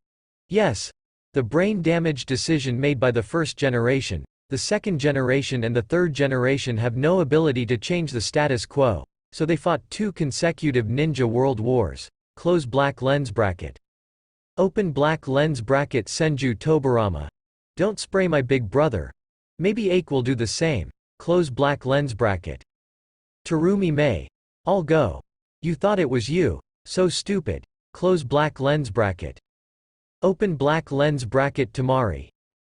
Yes. The brain-damaged decision made by the first generation, the second generation and the third generation have no ability to change the status quo, so they fought 2 consecutive ninja world wars. Close black lens bracket. Open black lens bracket Senju Tobarama. Don't spray my big brother. Maybe Ake will do the same. Close black lens bracket. Terumi Mei. I'll go. You thought it was you. So stupid. Close black lens bracket. Open black lens bracket Tamari.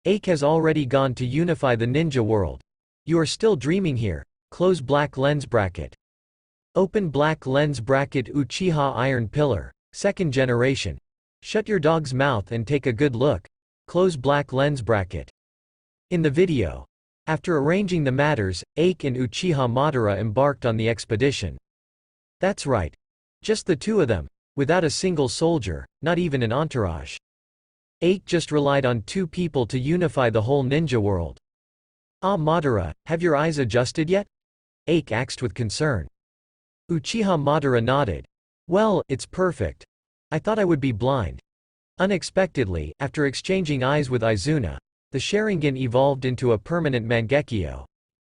Ake has already gone to unify the ninja world. You are still dreaming here. Close black lens bracket. Open black lens bracket Uchiha Iron Pillar, second generation. Shut your dog's mouth and take a good look. Close black lens bracket. In the video, after arranging the matters, Ake and Uchiha Madara embarked on the expedition. That's right. Just the 2 of them, without a single soldier, not even an entourage. Ake just relied on 2 people to unify the whole ninja world. Ah Madara, have your eyes adjusted yet? Ake asked with concern. Uchiha Madara nodded. Well, it's perfect. I thought I would be blind. Unexpectedly, after exchanging eyes with Izuna, the Sharingan evolved into a permanent Mangekyo.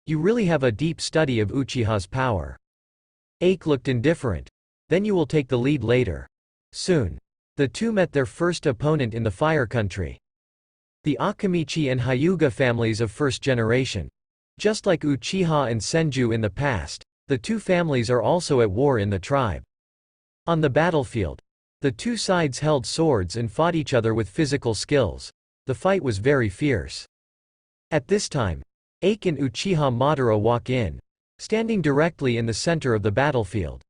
You really have a deep study of Uchiha's power. Ake looked indifferent. Then you will take the lead later. Soon. The 2 met their first opponent in the Fire Country. The Akamichi and Hyuga families of first generation. Just like Uchiha and Senju in the past, the 2 families are also at war in the tribe. On the battlefield, the 2 sides held swords and fought each other with physical skills. The fight was very fierce. At this time, Ake and Uchiha Madara walk in, standing directly in the center of the battlefield.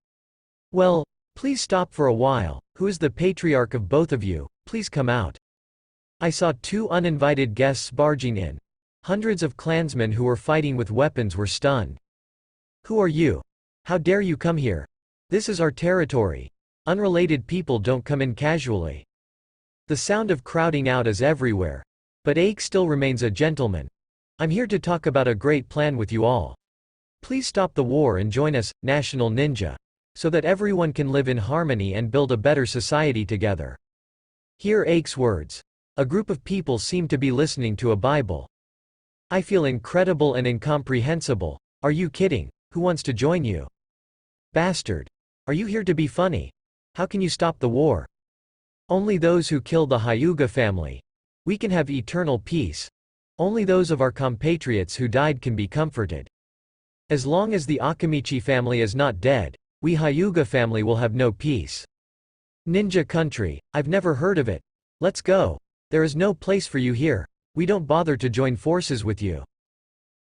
Well, please stop for a while. Who is the patriarch of both of you? Please come out. I saw 2 uninvited guests barging in. Hundreds of clansmen who were fighting with weapons were stunned. Who are you? How dare you come here? This is our territory. Unrelated people don't come in casually. The sound of crowding out is everywhere. But Ake still remains a gentleman. I'm here to talk about a great plan with you all. Please stop the war and join us, National Ninja, so that everyone can live in harmony and build a better society together. Hear Ake's words. A group of people seem to be listening to a Bible. I feel incredible and incomprehensible. Are you kidding? Who wants to join you? Bastard. Are you here to be funny? How can you stop the war? Only those who kill the Hyuga family. We can have eternal peace. Only those of our compatriots who died can be comforted. As long as the Akamichi family is not dead, we Hyuga family will have no peace. Ninja country, I've never heard of it. Let's go. There is no place for you here. We don't bother to join forces with you.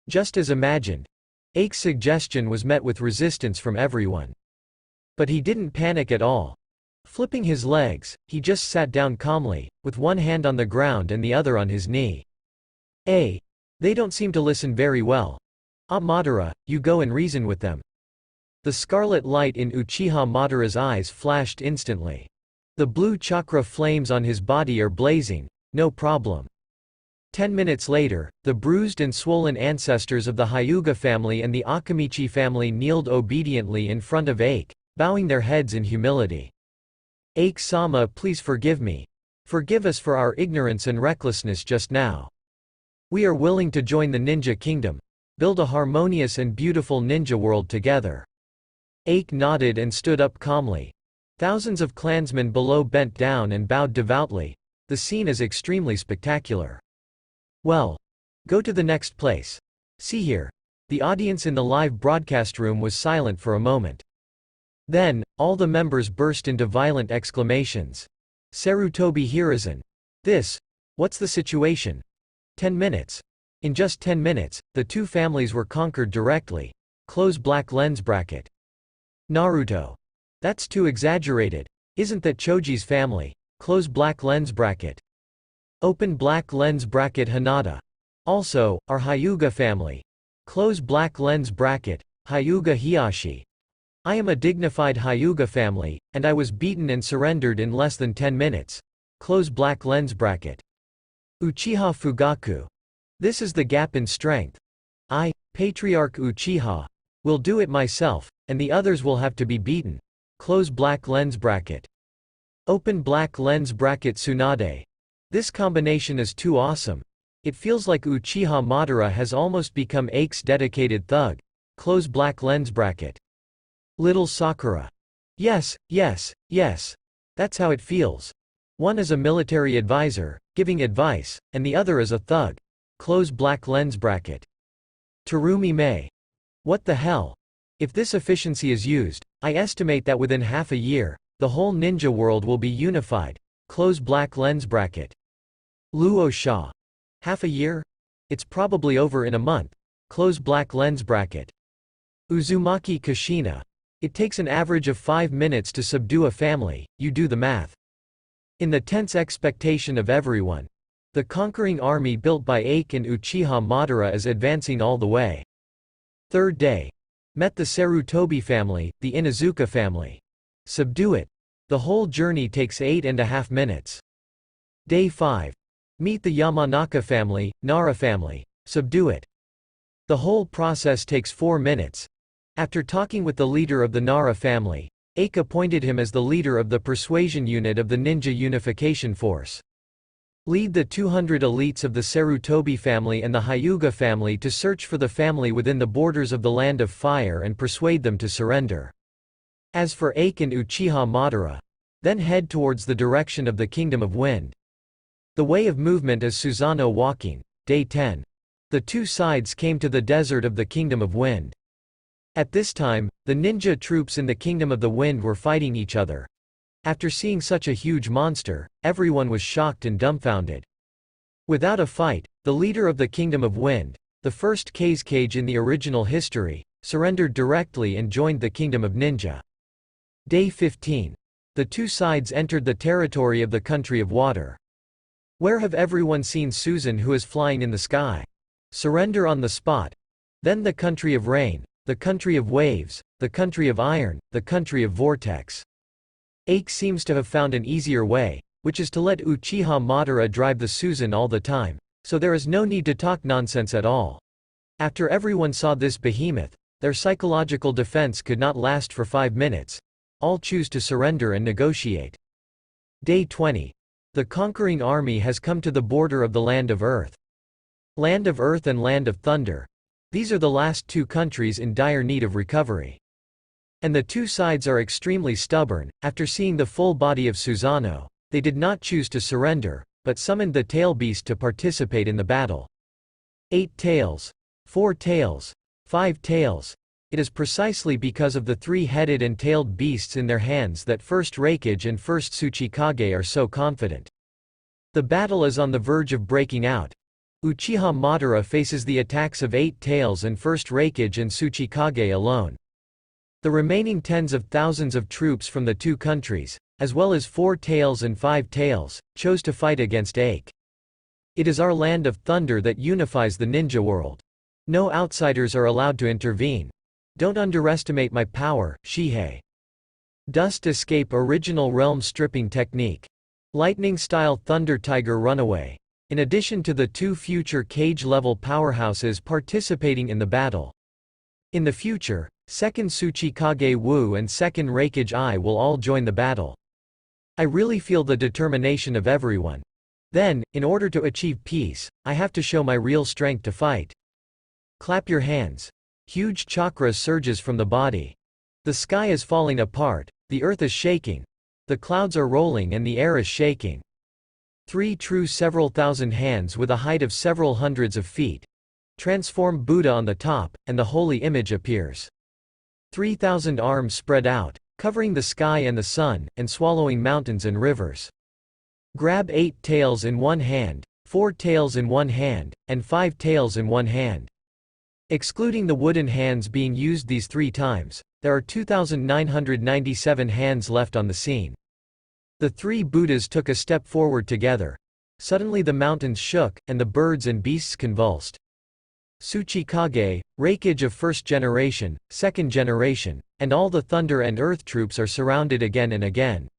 Just as imagined. Ake's suggestion was met with resistance from everyone. But he didn't panic at all. Flipping his legs, he just sat down calmly, with one hand on the ground and the other on his knee. They don't seem to listen very well. Ah Madara, you go and reason with them. The scarlet light in Uchiha Madara's eyes flashed instantly. The blue chakra flames on his body are blazing. No problem. 10 minutes later, the bruised and swollen ancestors of the Hyuga family and the Akamichi family kneeled obediently in front of Ake, bowing their heads in humility. Ake-sama, please forgive me. Forgive us for our ignorance and recklessness just now. We are willing to join the ninja kingdom, build a harmonious and beautiful ninja world together. Ake nodded and stood up calmly. Thousands of clansmen below bent down and bowed devoutly. The scene is extremely spectacular. Well, go to the next place. See here. The audience in the live broadcast room was silent for a moment. Then, all the members burst into violent exclamations. Sarutobi Hiruzen. What's the situation? 10 minutes. In just 10 minutes, the 2 families were conquered directly. Close black lens bracket. Naruto. That's too exaggerated. Isn't that Choji's family? Close black lens bracket. Open black lens bracket Hinata. Also, our Hyuga family. Close black lens bracket, Hyuga Hiyashi. I am a dignified Hyuga family, and I was beaten and surrendered in less than 10 minutes. Close black lens bracket. Uchiha Fugaku. This is the gap in strength. Patriarch Uchiha. Will do it myself, and the others will have to be beaten. Close black lens bracket. Open black lens bracket Tsunade. This combination is too awesome. It feels like Uchiha Madara has almost become Ake's dedicated thug. Close black lens bracket. Little Sakura. Yes, yes, yes. That's how it feels. One is a military advisor, giving advice, and the other is a thug. Close black lens bracket. Terumi Mei. What the hell? If this efficiency is used, I estimate that within half a year, the whole ninja world will be unified. Close black lens bracket. Luo Sha. Half a year? It's probably over in a month. Close black lens bracket. Uzumaki Kushina. It takes an average of 5 minutes to subdue a family, you do the math. In the tense expectation of everyone, the conquering army built by Ake and Uchiha Madara is advancing all the way. Third day. Met the Sarutobi family, the Inuzuka family. Subdue it. The whole journey takes 8.5 minutes. Day 5. Meet the Yamanaka family, Nara family. Subdue it. The whole process takes 4 minutes. After talking with the leader of the Nara family, Ake appointed him as the leader of the persuasion unit of the Ninja Unification Force. Lead the 200 elites of the Sarutobi family and the Hyuga family to search for the family within the borders of the Land of Fire and persuade them to surrender. As for Ake and Uchiha Madara, then head towards the direction of the Kingdom of Wind. The way of movement is Susanoo walking. Day 10. The two sides came to the desert of the Kingdom of Wind. At this time, the ninja troops in the Kingdom of the Wind were fighting each other. After seeing such a huge monster, everyone was shocked and dumbfounded. Without a fight, the leader of the Kingdom of Wind, the first Kazekage in the original history, surrendered directly and joined the Kingdom of Ninja. Day 15. The two sides entered the territory of the Country of Water. Where have everyone seen Susan who is flying in the sky? Surrender on the spot. Then the Country of Rain, the Country of Waves, the Country of Iron, the Country of Vortex. Ake seems to have found an easier way, which is to let Uchiha Madara drive the Susan all the time, so there is no need to talk nonsense at all. After everyone saw this behemoth, their psychological defense could not last for 5 minutes. All choose to surrender and negotiate. Day 20. The conquering army has come to the border of the Land of Earth. Land of Earth and Land of Thunder. These are the last two countries in dire need of recovery. And the two sides are extremely stubborn. After seeing the full body of Susanoo, they did not choose to surrender, but summoned the tail beast to participate in the battle. 8 tails. 4 tails. 5 tails. It is precisely because of the 3-headed and tailed beasts in their hands that first Raikage and first Tsuchikage are so confident. The battle is on the verge of breaking out. Uchiha Madara faces the attacks of 8 tails and first Raikage and Tsuchikage alone. The remaining tens of thousands of troops from the two countries, as well as 4 tails and 5 tails, chose to fight against Ake. It is our Land of Thunder that unifies the ninja world. No outsiders are allowed to intervene. Don't underestimate my power, Shihei. Dust Escape Original Realm Stripping Technique. Lightning-style Thunder Tiger Runaway. In addition to the 2 future cage-level powerhouses participating in the battle. In the future, 2nd Tsuchikage Wu and 2nd Raikage I will all join the battle. I really feel the determination of everyone. Then, in order to achieve peace, I have to show my real strength to fight. Clap your hands. Huge chakra surges from the body. The sky is falling apart, the earth is shaking. The clouds are rolling and the air is shaking. 3 true several thousand hands with a height of several hundreds of feet. Transform Buddha on the top, and the holy image appears. 3,000 arms spread out, covering the sky and the sun, and swallowing mountains and rivers. Grab 8 tails in one hand, 4 tails in one hand, and 5 tails in one hand. Excluding the wooden hands being used these 3 times, there are 2,997 hands left on the scene. The 3 Buddhas took a step forward together. Suddenly the mountains shook, and the birds and beasts convulsed. Tsuchikage, Raikage of 1st generation, 2nd generation, and all the thunder and earth troops are surrounded again and again.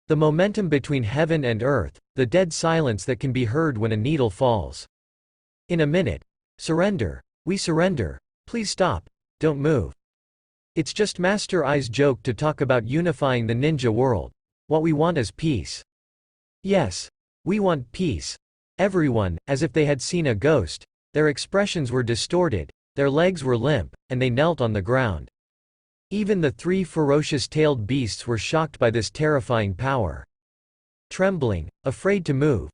The momentum between heaven and earth, the dead silence that can be heard when a needle falls. In a minute. Surrender. We surrender. Please stop. don't move. It's just Master Ai's joke to talk about unifying the ninja world. What we want is peace. Yes. We want peace. Everyone, as if they had seen a ghost. Their expressions were distorted, their legs were limp, and they knelt on the ground. Even the 3 ferocious-tailed beasts were shocked by this terrifying power. Trembling, afraid to move.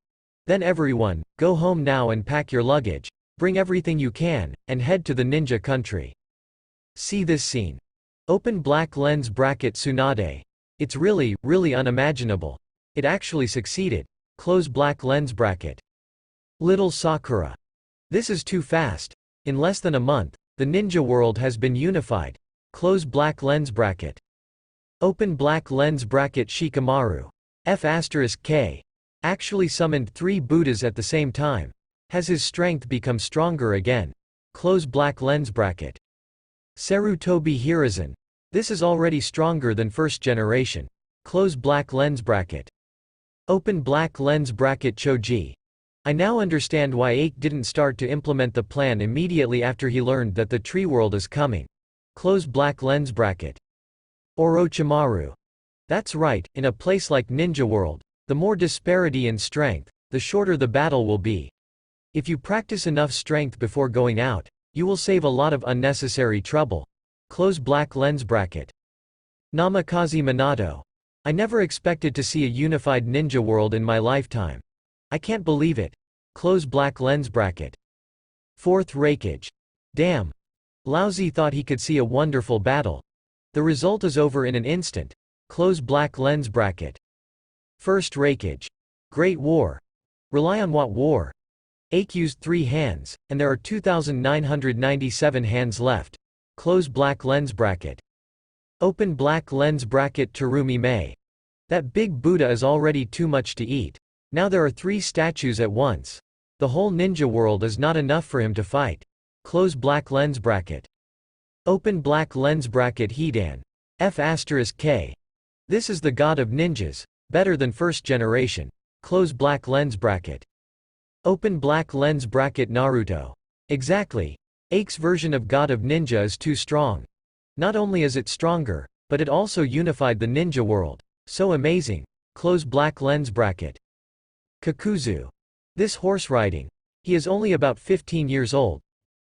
Then everyone, go home now and pack your luggage, bring everything you can, and head to the ninja country. See this scene. Open black lens bracket Tsunade. It's really, really unimaginable. It actually succeeded. Close black lens bracket. Little Sakura. This is too fast. In less than a month, the ninja world has been unified. Close black lens bracket. Open black lens bracket Shikamaru. F*K. Actually summoned 3 Buddhas at the same time. Has his strength become stronger again? Close black lens bracket. Sarutobi Hiruzen. This is already stronger than first generation. Close black lens bracket. Open black lens bracket Choji. I now understand why Ake didn't start to implement the plan immediately after he learned that the tree world is coming. Close black lens bracket. Orochimaru. That's right, in a place like Ninja World, the more disparity in strength, the shorter the battle will be. If you practice enough strength before going out, you will save a lot of unnecessary trouble. Close black lens bracket. Namikaze Minato. I never expected to see a unified ninja world in my lifetime. I can't believe it. Close black lens bracket. Fourth Raikage. Damn. Laozi thought he could see a wonderful battle. The result is over in an instant. Close black lens bracket. First Raikage. Great War. Rely on what war? Ake used 3 hands, and there are 2,997 hands left. Close black lens bracket. Open black lens bracket Terumi Mei. That big Buddha is already too much to eat. Now there are 3 statues at once. The whole ninja world is not enough for him to fight. Close black lens bracket. Open black lens bracket Hidan. F*K. This is the god of ninjas, better than first generation. Close black lens bracket. Open black lens bracket Naruto. Exactly. Ake's version of God of Ninja is too strong. Not only is it stronger, but it also unified the ninja world. So amazing. Close black lens bracket. Kakuzu. This horse riding. He is only about 15 years old.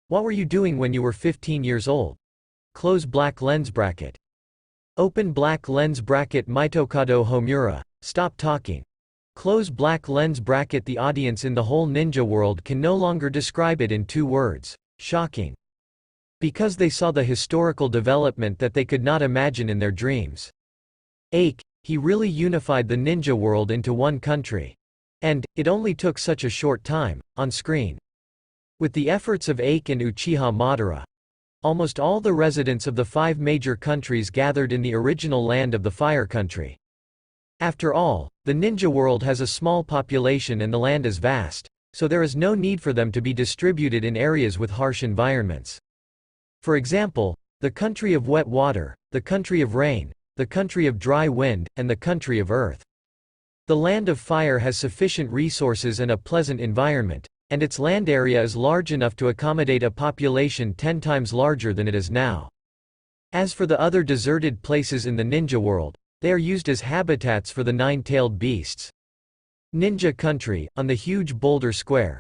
What were you doing when you were 15 years old? Close black lens bracket. Open black lens bracket Mitokado Homura. Stop talking. Close black lens bracket. The audience in the whole ninja world can no longer describe it in 2 words. Shocking. Because they saw the historical development that they could not imagine in their dreams. Ake, he really unified the ninja world into one country. And, it only took such a short time, on screen. With the efforts of Ake and Uchiha Madara, almost all the residents of the 5 major countries gathered in the original land of the Fire Country. After all, the ninja world has a small population and the land is vast, so there is no need for them to be distributed in areas with harsh environments. For example, the country of wet water, the country of rain, the country of dry wind, and the country of earth. The land of fire has sufficient resources and a pleasant environment, and its land area is large enough to accommodate a population 10 times larger than it is now. As for the other deserted places in the ninja world, they are used as habitats for the 9-tailed beasts. Ninja Country, on the huge boulder square.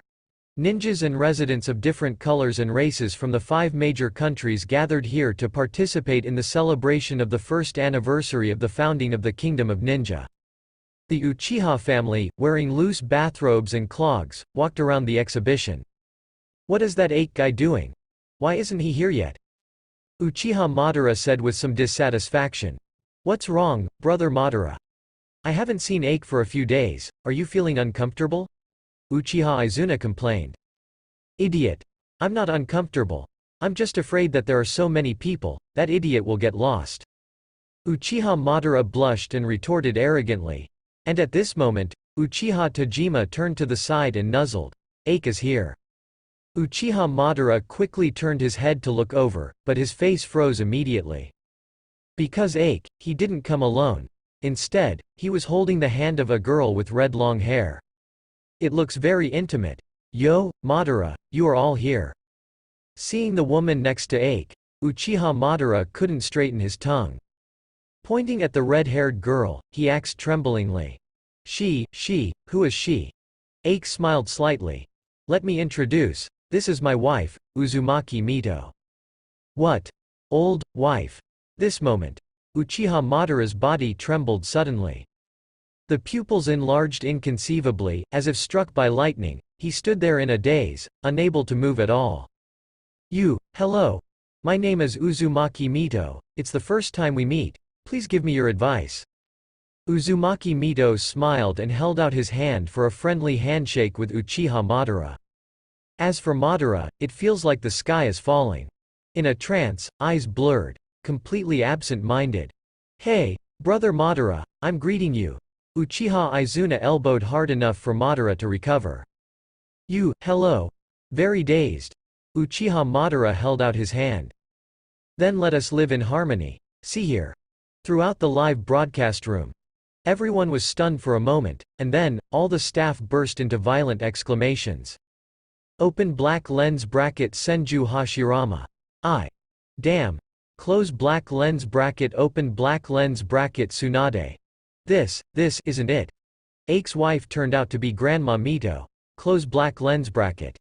Ninjas and residents of different colors and races from the 5 major countries gathered here to participate in the celebration of the 1st anniversary of the founding of the Kingdom of Ninja. The Uchiha family, wearing loose bathrobes and clogs, walked around the exhibition. What is that Ake guy doing? Why isn't he here yet? Uchiha Madara said with some dissatisfaction. What's wrong, brother Madara? I haven't seen Ake for a few days, are you feeling uncomfortable? Uchiha Izuna complained. Idiot. I'm not uncomfortable. I'm just afraid that there are so many people, that idiot will get lost. Uchiha Madara blushed and retorted arrogantly. And at this moment, Uchiha Tajima turned to the side and nuzzled. Ake is here. Uchiha Madara quickly turned his head to look over, but his face froze immediately. Because Ake, he didn't come alone. Instead, he was holding the hand of a girl with red long hair. It looks very intimate. Yo, Madara, you are all here. Seeing the woman next to Ake, Uchiha Madara couldn't straighten his tongue. Pointing at the red-haired girl, he asked tremblingly. She, who is she? Ike smiled slightly. Let me introduce, this is my wife, Uzumaki Mito. What? Old wife? This moment, Uchiha Madara's body trembled suddenly. The pupils enlarged inconceivably, as if struck by lightning. He stood there in a daze, unable to move at all. Hello. My name is Uzumaki Mito, it's the first time we meet. Please give me your advice. Uzumaki Mito smiled and held out his hand for a friendly handshake with Uchiha Madara. As for Madara, it feels like the sky is falling. In a trance, eyes blurred, completely absent-minded. Hey, brother Madara, I'm greeting you. Uchiha Izuna elbowed hard enough for Madara to recover. Hello. Very dazed. Uchiha Madara held out his hand. Then let us live in harmony. See here. Throughout the live broadcast room, everyone was stunned for a moment, and then, all the staff burst into violent exclamations. Open black lens bracket Senju Hashirama. Damn. Close black lens bracket open black lens bracket Tsunade. This isn't it. Ake's wife turned out to be Grandma Mito. Close black lens bracket.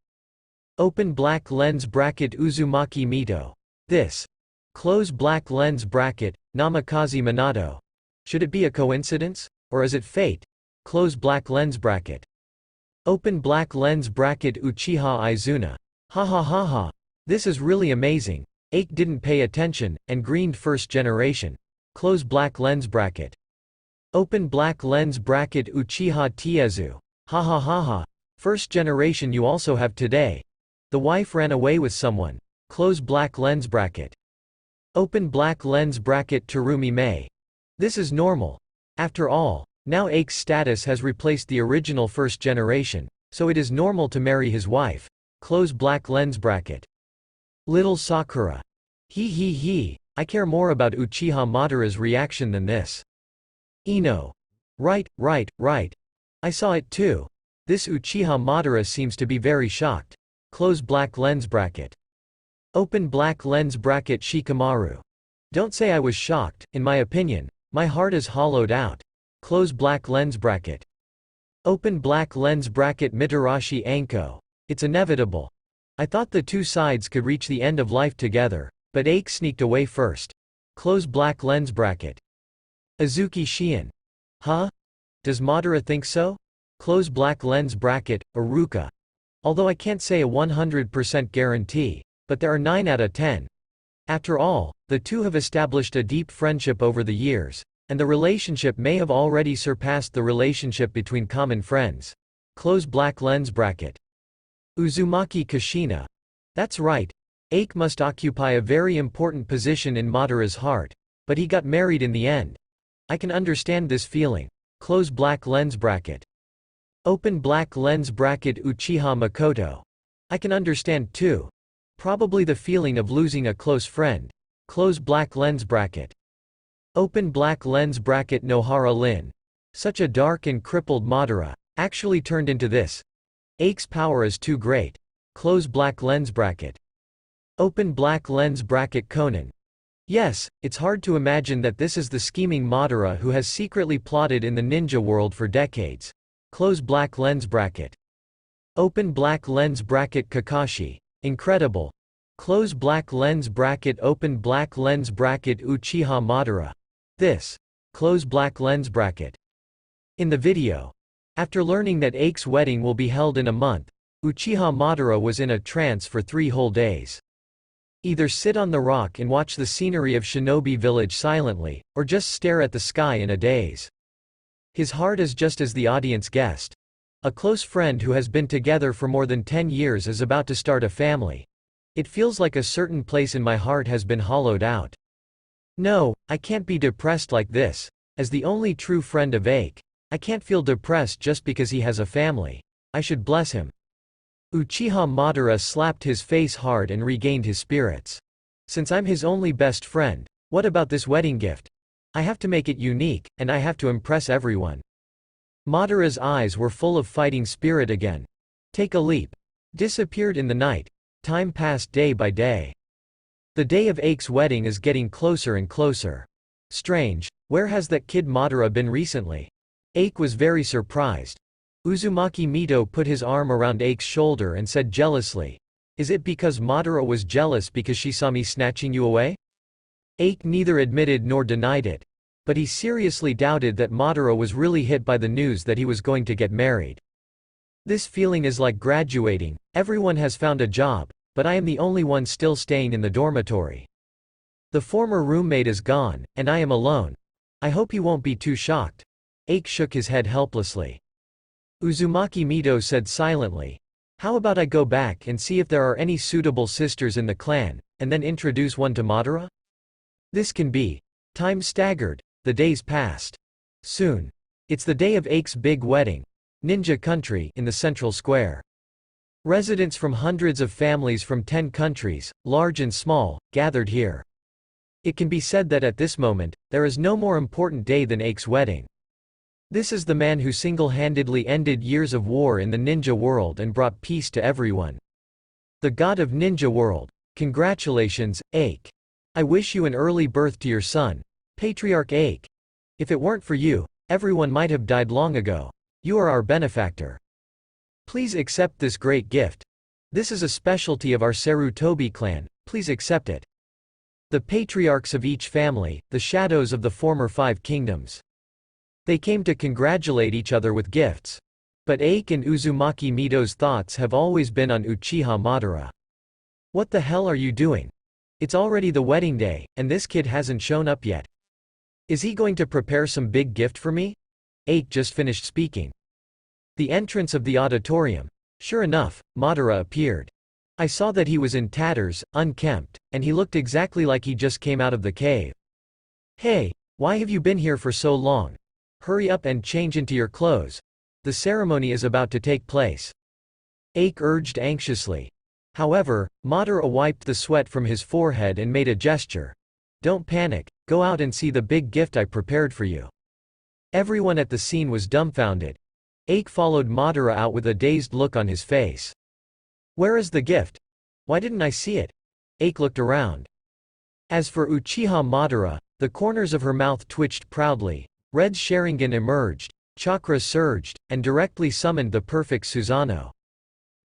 Open black lens bracket Uzumaki Mito. This. Close black lens bracket, Namikaze Minato. Should it be a coincidence? Or is it fate? Close black lens bracket. Open black lens bracket Uchiha Izuna. Ha ha ha ha. This is really amazing. Ake didn't pay attention, and greened first generation. Close black lens bracket. Open black lens bracket Uchiha Tiezu. Ha ha ha ha. First generation you also have today. The wife ran away with someone. Close black lens bracket. Open black lens bracket Terumi Mei. This is normal. After all, now Ake's status has replaced the original first generation, so it is normal to marry his wife. Close black lens bracket. Little Sakura. I care more about Uchiha Madara's reaction than this. Ino. Right. I saw it too. This Uchiha Madara seems to be very shocked. Close black lens bracket. Open black lens bracket Shikamaru. Don't say I was shocked, in my opinion, my heart is hollowed out. Close black lens bracket. Open black lens bracket Mitarashi Anko. It's inevitable. I thought the two sides could reach the end of life together, but Ake sneaked away first. Close black lens bracket. Azuki Shion. Huh? Does Madara think so? Close black lens bracket, Aruka. Although I can't say a 100% guarantee, but there are 9 out of 10. After all, the two have established a deep friendship over the years, and the relationship may have already surpassed the relationship between common friends. Close black lens bracket. Uzumaki Kushina. That's right. Ake must occupy a very important position in Madara's heart, but he got married in the end. I can understand this feeling. Close black lens bracket. Open black lens bracket Uchiha Makoto. I can understand too. Probably the feeling of losing a close friend. Close black lens bracket. Open black lens bracket Nohara Lin. Such a dark and crippled Madara, actually turned into this. Ake's power is too great. Close black lens bracket. Open black lens bracket Conan. Yes, it's hard to imagine that this is the scheming Madara who has secretly plotted in the ninja world for decades. Close black lens bracket. Open black lens bracket Kakashi. Incredible. Close black lens bracket open black lens bracket Uchiha Madara. This. Close black lens bracket. In the video. After learning that Ake's wedding will be held in a month, Uchiha Madara was in a trance for 3 whole days. Either sit on the rock and watch the scenery of Shinobi Village silently, or just stare at the sky in a daze. His heart is just as the audience guessed. A close friend who has been together for more than 10 years is about to start a family. It feels like a certain place in my heart has been hollowed out. No, I can't be depressed like this. As the only true friend of Ake, I can't feel depressed just because he has a family. I should bless him. Uchiha Madara slapped his face hard and regained his spirits. Since I'm his only best friend, what about this wedding gift? I have to make it unique, and I have to impress everyone. Madara's eyes were full of fighting spirit again. Take a leap. Disappeared in the night. Time passed day by day. The day of Ake's wedding is getting closer and closer. Strange, where has that kid Madara been recently? Ake was very surprised. Uzumaki Mito put his arm around Ake's shoulder and said jealously, "Is it because Madara was jealous because she saw me snatching you away?" Ake neither admitted nor denied it. But he seriously doubted that Madara was really hit by the news that he was going to get married. This feeling is like graduating, everyone has found a job, but I am the only one still staying in the dormitory. The former roommate is gone, and I am alone. I hope he won't be too shocked. Ake shook his head helplessly. Uzumaki Mito said silently, "How about I go back and see if there are any suitable sisters in the clan, and then introduce one to Madara?" This can be. Time staggered. The days passed. Soon. It's the day of Ake's big wedding. Ninja country in the central square. Residents from hundreds of families from 10 countries, large and small, gathered here. It can be said that at this moment, there is no more important day than Ake's wedding. This is the man who single-handedly ended years of war in the ninja world and brought peace to everyone. The god of ninja world. Congratulations, Ake. I wish you an early birth to your son, Patriarch Ake. If it weren't for you, everyone might have died long ago. You are our benefactor. Please accept this great gift. This is a specialty of our Sarutobi clan, please accept it. The patriarchs of each family, the shadows of the former 5 kingdoms. They came to congratulate each other with gifts. But Ake and Uzumaki Mito's thoughts have always been on Uchiha Madara. What the hell are you doing? It's already the wedding day, and this kid hasn't shown up yet. Is he going to prepare some big gift for me? Ake just finished speaking. The entrance of the auditorium. Sure enough, Madara appeared. I saw that he was in tatters, unkempt, and he looked exactly like he just came out of the cave. Hey, why have you been here for so long? Hurry up and change into your clothes. The ceremony is about to take place. Ake urged anxiously. However, Madara wiped the sweat from his forehead and made a gesture. Don't panic, go out and see the big gift I prepared for you. Everyone at the scene was dumbfounded. Ake followed Madara out with a dazed look on his face. Where is the gift? Why didn't I see it? Ake looked around. As for Uchiha Madara, the corners of her mouth twitched proudly, red Sharingan emerged, chakra surged, and directly summoned the perfect Susanoo.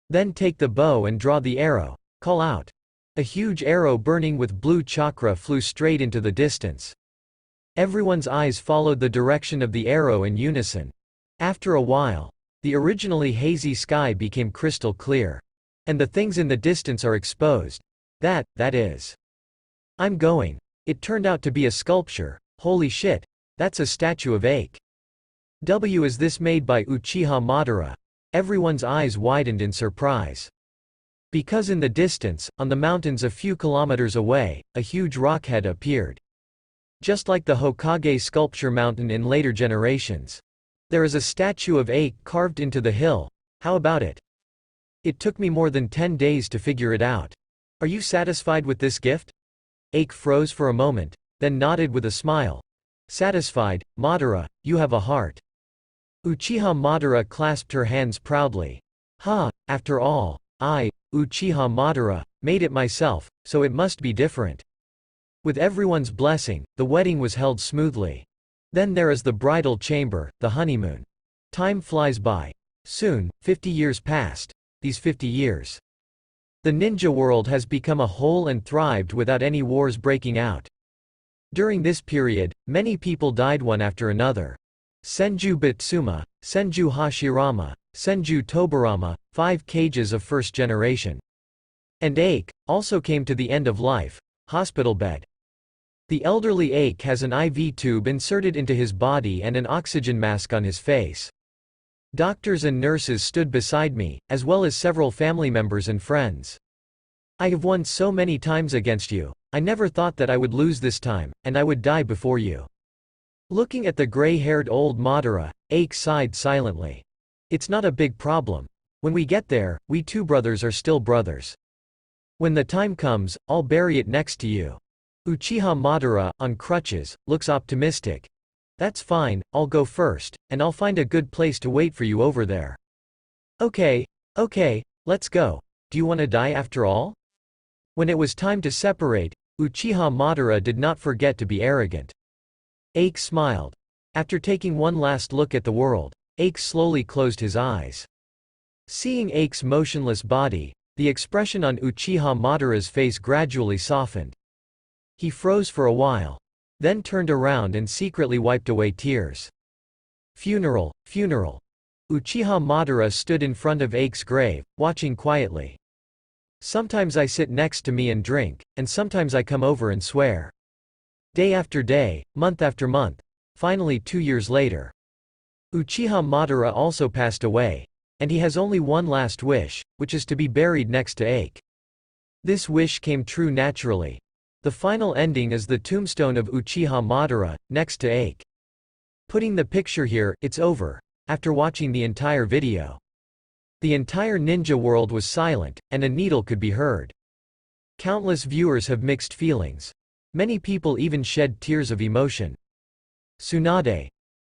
Then take the bow and draw the arrow, call out. A huge arrow burning with blue chakra flew straight into the distance. Everyone's eyes followed the direction of the arrow in unison. After a while, the originally hazy sky became crystal clear. And the things in the distance are exposed. That is. I'm going. It turned out to be a sculpture. Holy shit. That's a statue of Ake. Is this made by Uchiha Madara? Everyone's eyes widened in surprise. Because in the distance, on the mountains a few kilometers away, a huge rockhead appeared. Just like the Hokage sculpture mountain in later generations. There is a statue of Ake carved into the hill. How about it? It took me more than 10 days to figure it out. Are you satisfied with this gift? Ake froze for a moment, then nodded with a smile. Satisfied, Madara, you have a heart. Uchiha Madara clasped her hands proudly. After all, I, Uchiha Madara, made it myself, so it must be different. With everyone's blessing, the wedding was held smoothly. Then there is the bridal chamber, the honeymoon. Time flies by. Soon, 50 years passed. These 50 years. The ninja world has become a whole and thrived without any wars breaking out. During this period, many people died one after another. Senju Bitsuma, Senju Hashirama, Senju Tobarama, 5 cages of first generation. And Ake also came to the end of life, hospital bed. The elderly Ake has an IV tube inserted into his body and an oxygen mask on his face. Doctors and nurses stood beside me, as well as several family members and friends. I have won so many times against you. I never thought that I would lose this time, and I would die before you. Looking at the gray-haired old Madara, Ake sighed silently. It's not a big problem. When we get there, we 2 brothers are still brothers. When the time comes, I'll bury it next to you. Uchiha Madara, on crutches, looks optimistic. That's fine, I'll go first, and I'll find a good place to wait for you over there. Okay, let's go. Do you want to die after all? When it was time to separate, Uchiha Madara did not forget to be arrogant. Ike smiled. After taking one last look at the world, Ike slowly closed his eyes. Seeing Ike's motionless body, the expression on Uchiha Madara's face gradually softened. He froze for a while, then turned around and secretly wiped away tears. Funeral, funeral. Uchiha Madara stood in front of Ike's grave, watching quietly. Sometimes I sit next to me and drink, and sometimes I come over and swear. Day after day, month after month, finally 2 years later. Uchiha Madara also passed away, and he has only one last wish, which is to be buried next to Ike. This wish came true naturally. The final ending is the tombstone of Uchiha Madara, next to Ike. Putting the picture here, it's over. After watching the entire video, the entire ninja world was silent, and a needle could be heard. Countless viewers have mixed feelings. Many people even shed tears of emotion. Tsunade.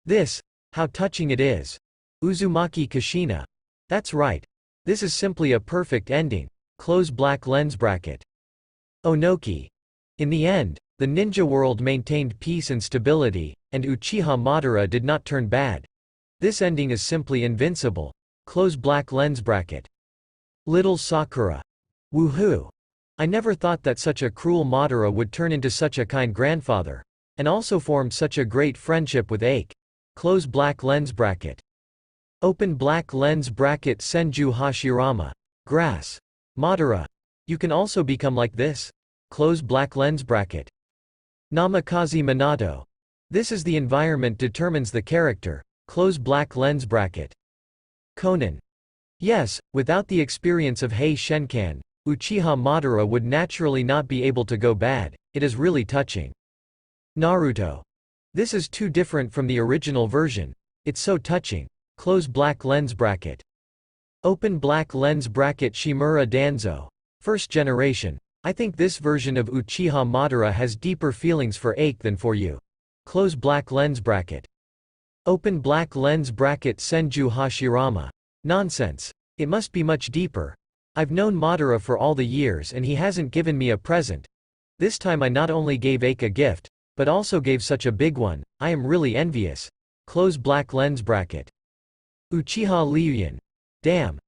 This, how touching it is. Uzumaki Kushina. That's right. This is simply a perfect ending. Close black lens bracket. Onoki. In the end, the ninja world maintained peace and stability, and Uchiha Madara did not turn bad. This ending is simply invincible. Close black lens bracket. Little Sakura. Woohoo! I never thought that such a cruel Madara would turn into such a kind grandfather, and also formed such a great friendship with Ike. Close black lens bracket. Open black lens bracket. Senju Hashirama. Grass. Madara. You can also become like this. Close black lens bracket. Namikaze Minato. This is the environment determines the character. Close black lens bracket. Conan. Yes, without the experience of Hei Shenkan, Uchiha Madara would naturally not be able to go bad. It is really touching. Naruto. This is too different from the original version. It's so touching. Close black lens bracket. Open black lens bracket. Shimura Danzo. First generation. I think this version of Uchiha Madara has deeper feelings for Ike than for you. Close black lens bracket. Open black lens bracket. Senju Hashirama. Nonsense. It must be much deeper. I've known Madara for all the years and he hasn't given me a present. This time I not only gave Ike a gift, but also gave such a big one. I am really envious. Close black lens bracket. Uchiha Ryuyan. Damn.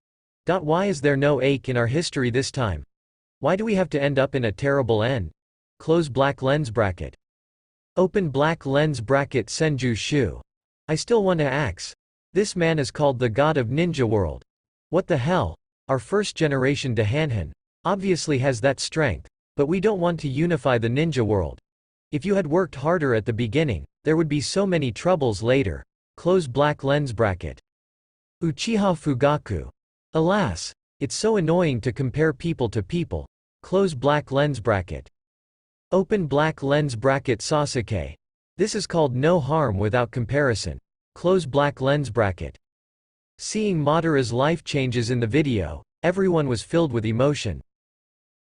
Why is there no Ike in our history this time? Why do we have to end up in a terrible end? Close black lens bracket. Open black lens bracket. Senju Shu. I still want to axe. This man is called the god of ninja world. What the hell? Our first generation Dahanhan obviously has that strength, but we don't want to unify the ninja world. If you had worked harder at the beginning, there would be so many troubles later. Close black lens bracket. Uchiha Fugaku. Alas, it's so annoying to compare people to people. Close black lens bracket. Open black lens bracket. Sasuke. This is called no harm without comparison. Close black lens bracket. Seeing Madara's life changes in the video, everyone was filled with emotion.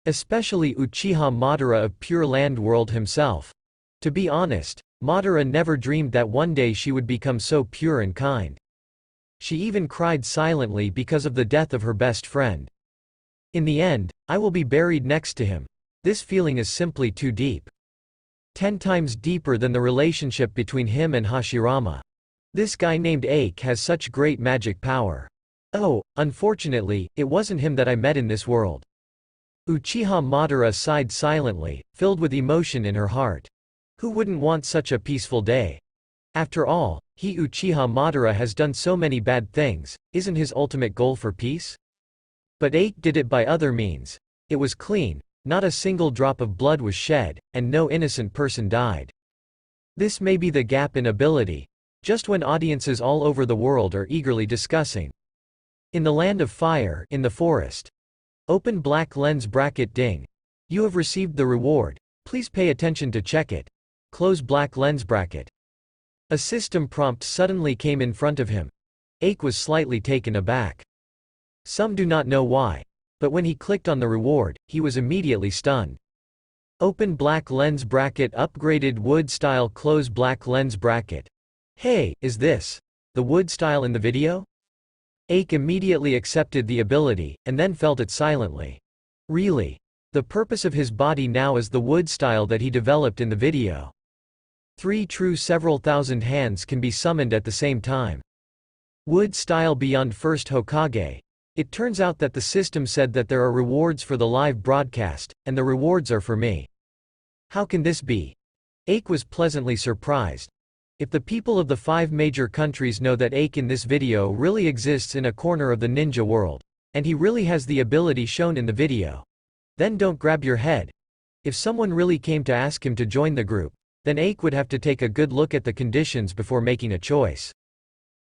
Especially Uchiha Madara of Pure Land World himself. To be honest, Madara never dreamed that one day she would become so pure and kind. She even cried silently because of the death of her best friend. In the end, I will be buried next to him. This feeling is simply too deep. 10 times deeper than the relationship between him and Hashirama. This guy named Ike has such great magic power. Oh, unfortunately, it wasn't him that I met in this world. Uchiha Madara sighed silently, filled with emotion in her heart. Who wouldn't want such a peaceful day? After all, he Uchiha Madara has done so many bad things, isn't his ultimate goal for peace? But Ike did it by other means. It was clean, not a single drop of blood was shed, and no innocent person died. This may be the gap in ability, just when audiences all over the world are eagerly discussing. In the land of fire, in the forest. Open black lens bracket. Ding. You have received the reward. Please pay attention to check it. Close black lens bracket. A system prompt suddenly came in front of him. Ike was slightly taken aback. Some do not know why, but when he clicked on the reward, he was immediately stunned. Open black lens bracket. Upgraded wood style. Close black lens bracket. Hey, is this the wood style in the video? Ike immediately accepted the ability, and then felt it silently. Really? The purpose of his body now is the wood style that he developed in the video. 3 true several thousand hands can be summoned at the same time. Wood style beyond first Hokage. It turns out that the system said that there are rewards for the live broadcast, and the rewards are for me. How can this be? Ake was pleasantly surprised. If the people of the 5 major countries know that Ake in this video really exists in a corner of the ninja world, and he really has the ability shown in the video, then don't grab your head. If someone really came to ask him to join the group, then Ake would have to take a good look at the conditions before making a choice.